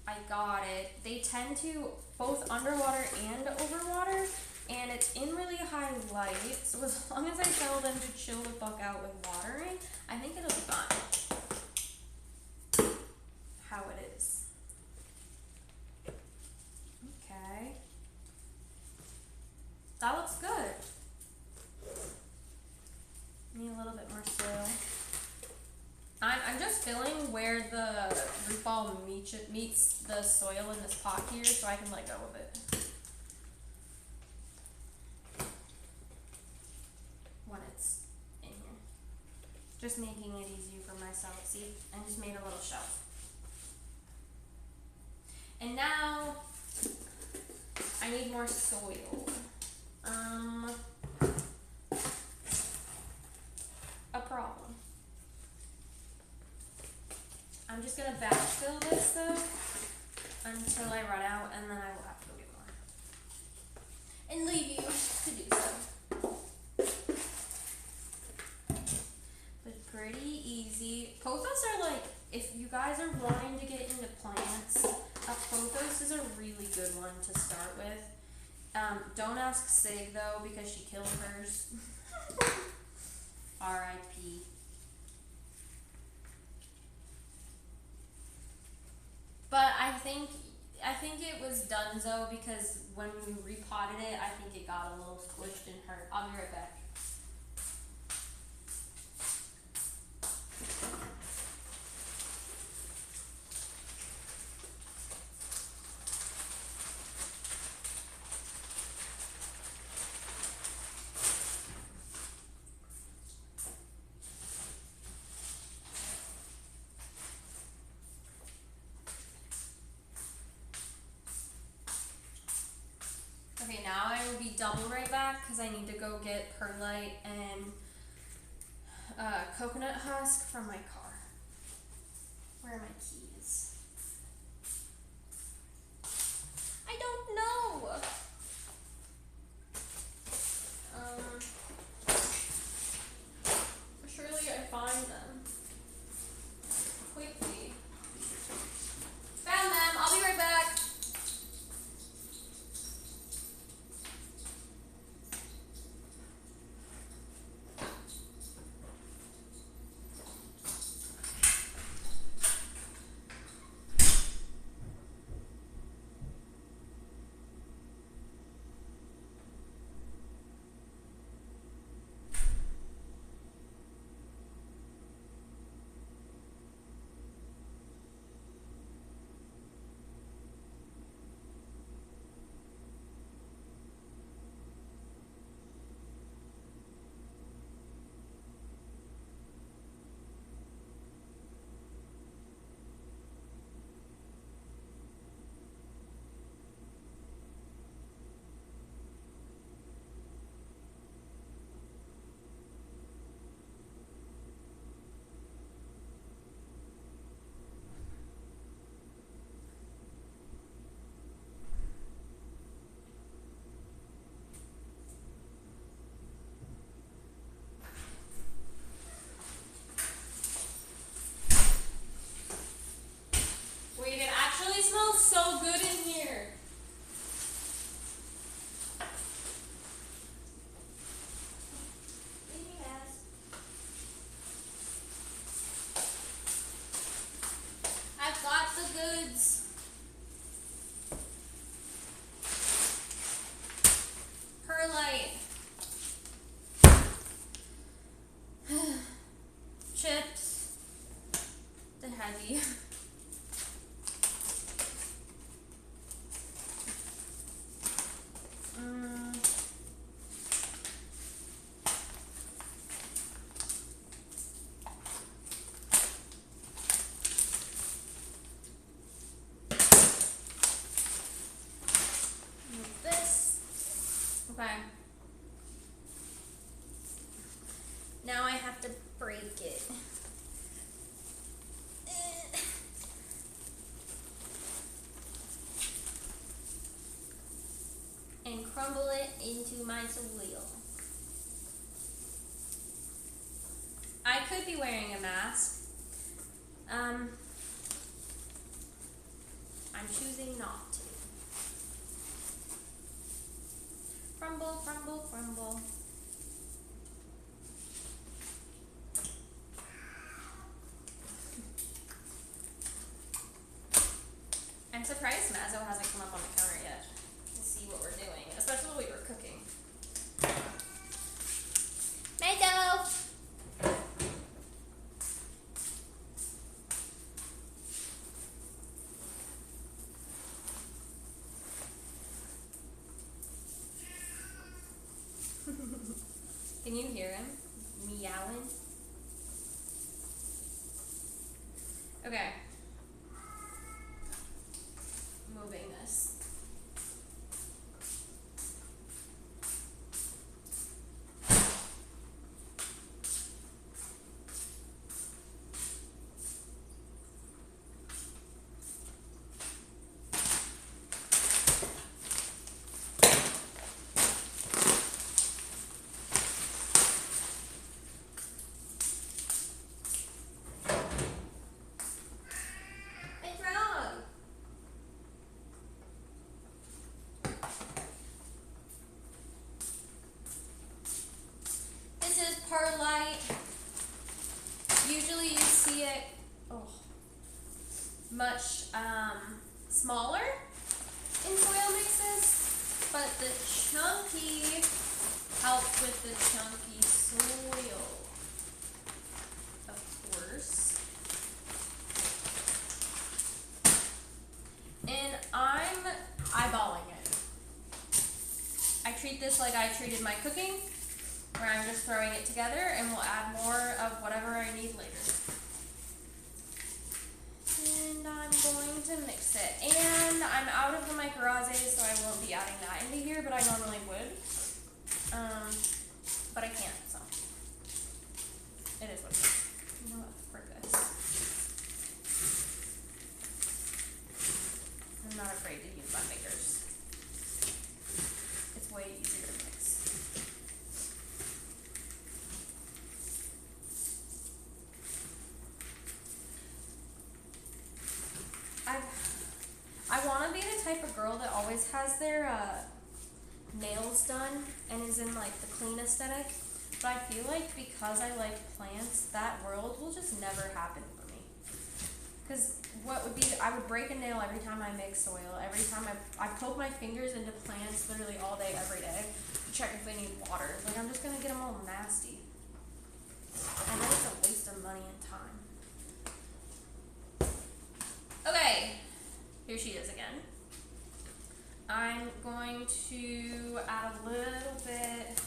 I got it, they tend to both underwater and overwater, and it's in really high light, so as long as I tell them to chill the fuck out with watering, I think it'll be fine. How it is. Okay. That looks good. Need a little bit more soil. I'm just filling where the root ball meets the soil in this pot here so I can let go of it. When it's in here. Just making it easier for myself. See, I just made a little shelf. And now I need more soil. A problem. I'm just gonna backfill this though until I run out, and then I will have to go get more. And leave you to do so. But pretty easy. Pothos are like, if you guys are wanting to get into plants, a pothos is a really good one to start with. Don't ask Sig though, because she killed hers. R.I.P. But I think it was donezo because when we repotted it, I think it got a little squished and hurt. I'll be right back. Okay, now I will be double right back because I need to go get perlite and coconut husk from my car. Where are my keys? I don't know. Surely I find them quickly. Found them. I'll be right back. heavy. Move this. Okay. Now I have to break it. And crumble it into my soil. I could be wearing a mask. I'm choosing not to. Crumble, crumble, crumble. I'm surprised Mazzo hasn't come up on the counter yet to see what we're doing, especially when we were cooking. Mazzo! Can you hear him meowing? Okay. Moving this. Perlite. Usually you see it much smaller in soil mixes, but the chunky helps with the chunky soil, of course. And I'm eyeballing it. I treat this like I treated my cooking, where I'm just throwing it together and we'll add more of whatever I need later. And I'm going to mix it. And I'm out of the mycorrhizae, so I won't be adding that into here, but I normally would. But I can't, so it is what it is. You know what, frick this. I'm not afraid to use my fingers. It's way easier to mix. I want to be the type of girl that always has their nails done and is in like the clean aesthetic, but I feel like because I like plants, that world will just never happen for me. Because what would be, I would break a nail every time I mix soil, every time I poke my fingers into plants literally all day, every day, to check if they need water. Like, I'm just going to get them all nasty. I know it's a waste of money and time. Okay, here she is again. I'm going to add a little bit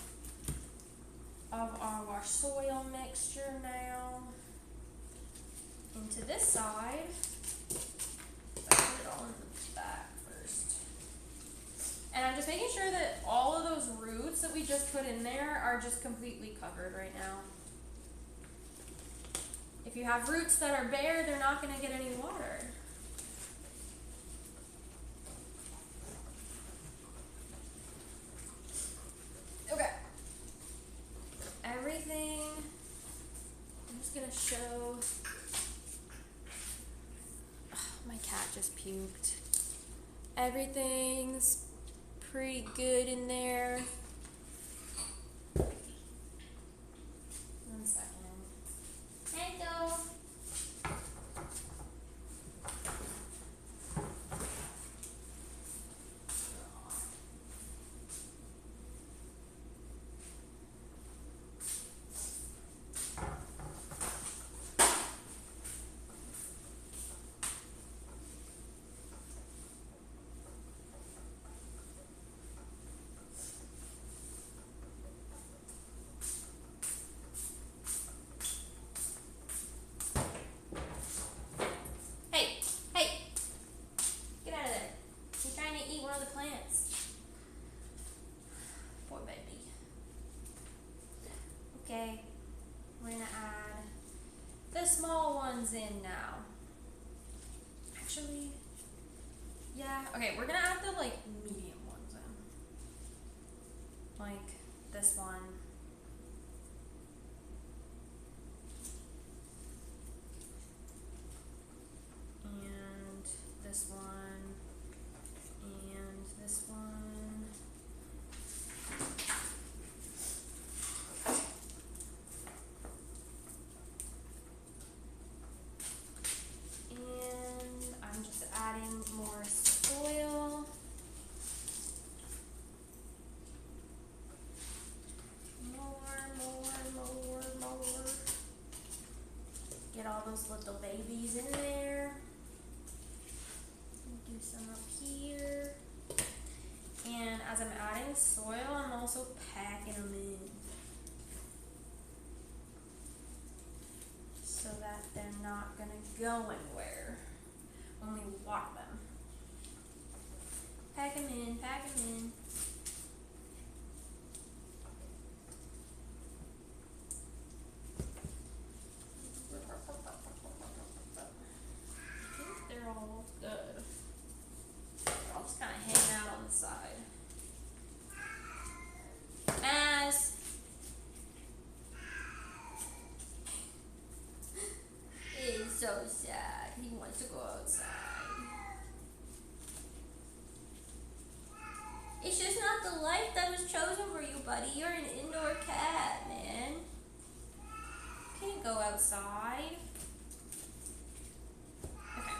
of our soil mixture now into this side. I put it all in the back first. And I'm just making sure that all of those roots that we just put in there are just completely covered right now. If you have roots that are bare, they're not going to get any water. Okay. Everything, I'm just going to show, my cat just puked. Everything's pretty good in there. 1 second. Hello. Okay, we're gonna add the small ones in now. Actually, yeah, okay, we're gonna add the like medium ones in. Like this one. And this one. And this one. And I'm just adding more soil. More. Get all those little babies in there. Do some up here. And as I'm adding soil, I'm also packing them in so that they're not gonna go anywhere when we water them. Pack them in, pack them in. I think they're all good. I'll just kind of hang out on the side. As is so sad. He wants to go outside. It's just not the life that was chosen for you, buddy. You're an indoor cat, man. You can't go outside. Okay.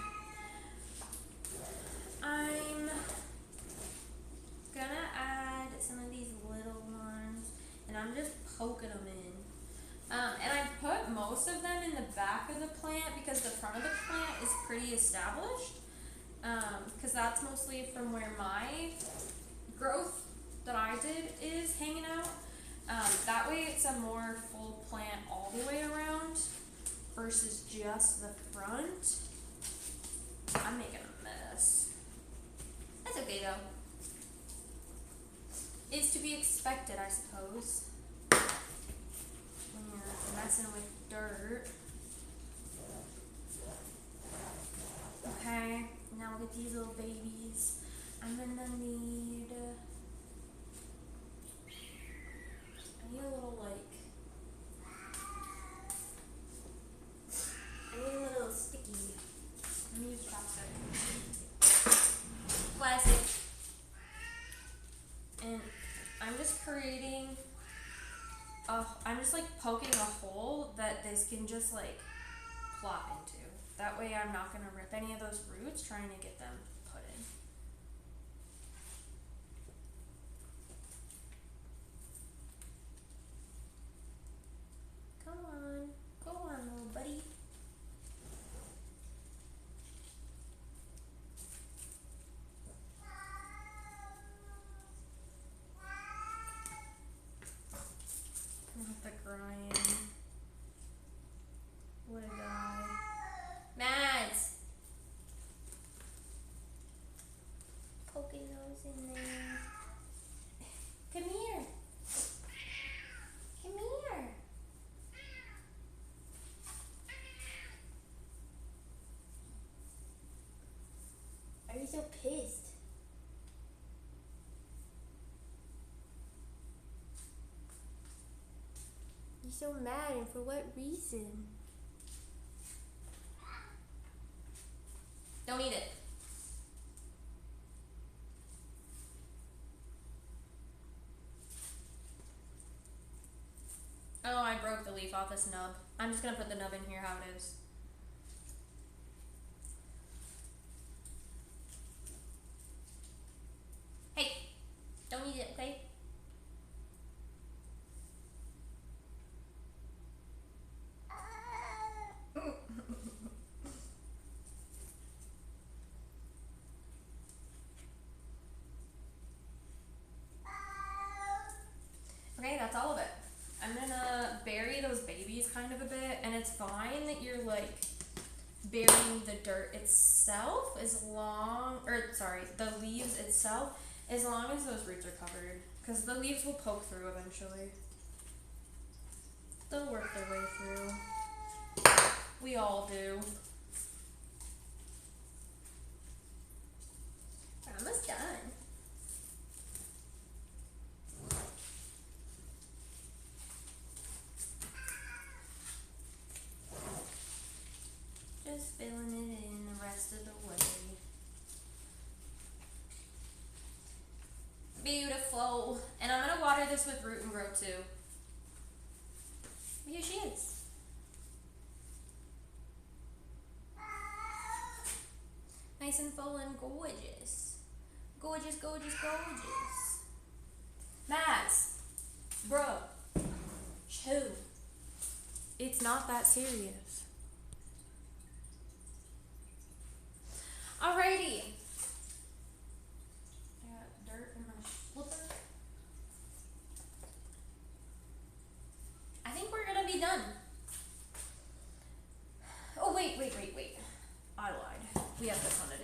I'm gonna add some of these little ones, and I'm just poking them in. And I put most of them in the back of the plant because the front of the plant is pretty established. Because that's mostly from where my growth that I did is hanging out. That way it's a more full plant all the way around versus just the front. I'm making a mess. That's okay though. It's to be expected, I suppose, when you're messing with dirt. Okay, now we'll get these little babies. I'm gonna need, I need a little sticky. Let me use chopstick. Plastic. And I'm just creating I'm just like poking a hole that this can just like plop into. That way I'm not gonna rip any of those roots trying to get them put in. Come on, go on, little buddy. I have to grind. What a guy. Mads! Poking those in there. Come here. Come here. Are you so pissed? You're so mad, and for what reason? Don't eat it. Oh, I broke the leaf off this nub. I'm just gonna put the nub in here how it is. Hey, don't eat it, okay? Okay, that's all of it. I'm gonna bury those babies kind of a bit, and it's fine that you're like burying the dirt itself the leaves itself, as long as those roots are covered, because the leaves will poke through eventually. They'll work their way through. We all do. We're almost done. Just filling it in the rest of the way. Beautiful. And I'm gonna water this with root and grow too. Here she is. Nice and full and gorgeous. Gorgeous, gorgeous, gorgeous. Maz, bro, chill. It's not that serious. Alrighty. I got dirt in my slipper. I think we're gonna be done. Oh, wait. I lied. We have this one to do.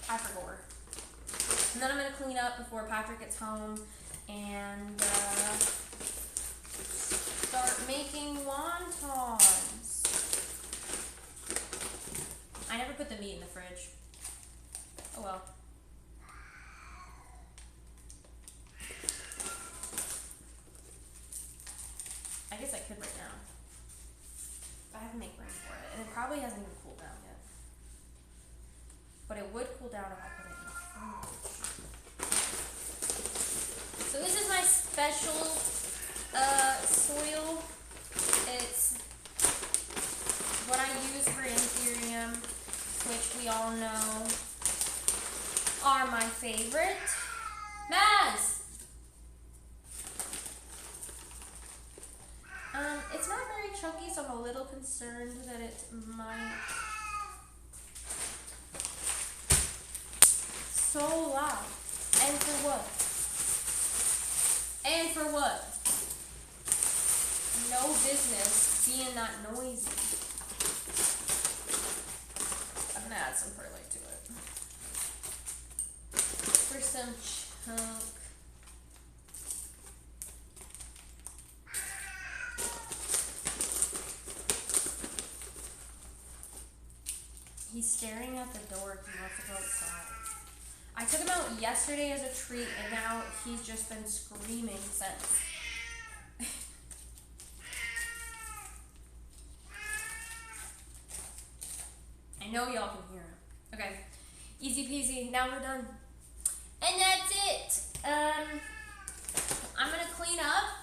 I forgot. And then I'm gonna clean up before Patrick gets home and start making wontons. I never put the meat in the fridge. Oh well. I guess I could right now. I have to make room for it. And it probably hasn't even cooled down yet. But it would cool down if I put it in the fridge. So this is my special soil. It's what I use for Ethereum, which we all know are my favorite. Maz! It's not very chunky, so I'm a little concerned that it might... So loud. And for what? And for what? No business being that noisy. I'm gonna add some perlite to it. For some chunk. He's staring at the door. He wants to go outside. I took him out yesterday as a treat, and now he's just been screaming since. I know y'all can hear him. Okay, easy peasy. Now we're done, and that's it. I'm gonna clean up,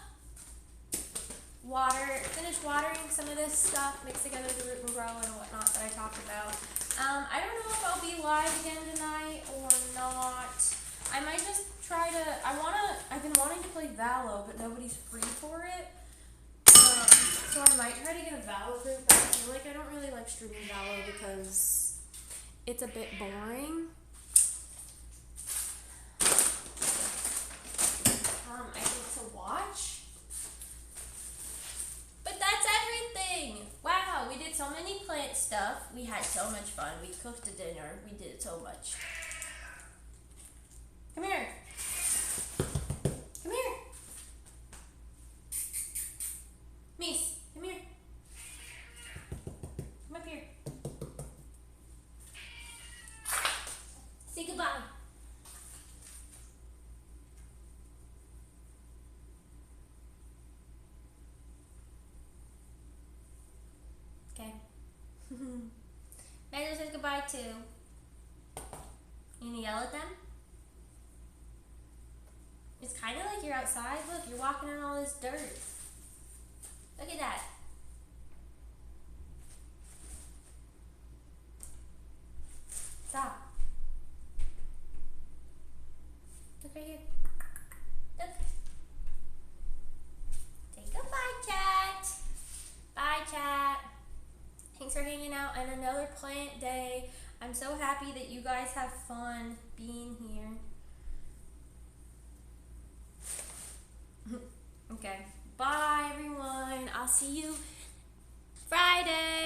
finish watering some of this stuff, mix together the root and grow and whatnot that I talked about. I don't know if I'll be live again tonight or not. I might just try to, I've been wanting to play Valo, but nobody's free for it. So I might try to get a Valo group, but I feel like I don't really like streaming Valo because it's a bit boring. I think to watch. But that's everything. Wow, we did so many plant stuff. We had so much fun. We cooked a dinner. We did so much. Come here. Come here. Mies, come here. Come up here. Say goodbye. Okay. Mando says goodbye too. You gonna yell at them? It's kind of like you're outside. Look, you're walking in all this dirt. Look at that. Stop. Look right here. Look. Say goodbye, cat. Bye, cat. Thanks for hanging out on another plant day. I'm so happy that you guys have fun being here. Okay. Bye, everyone. I'll see you Friday.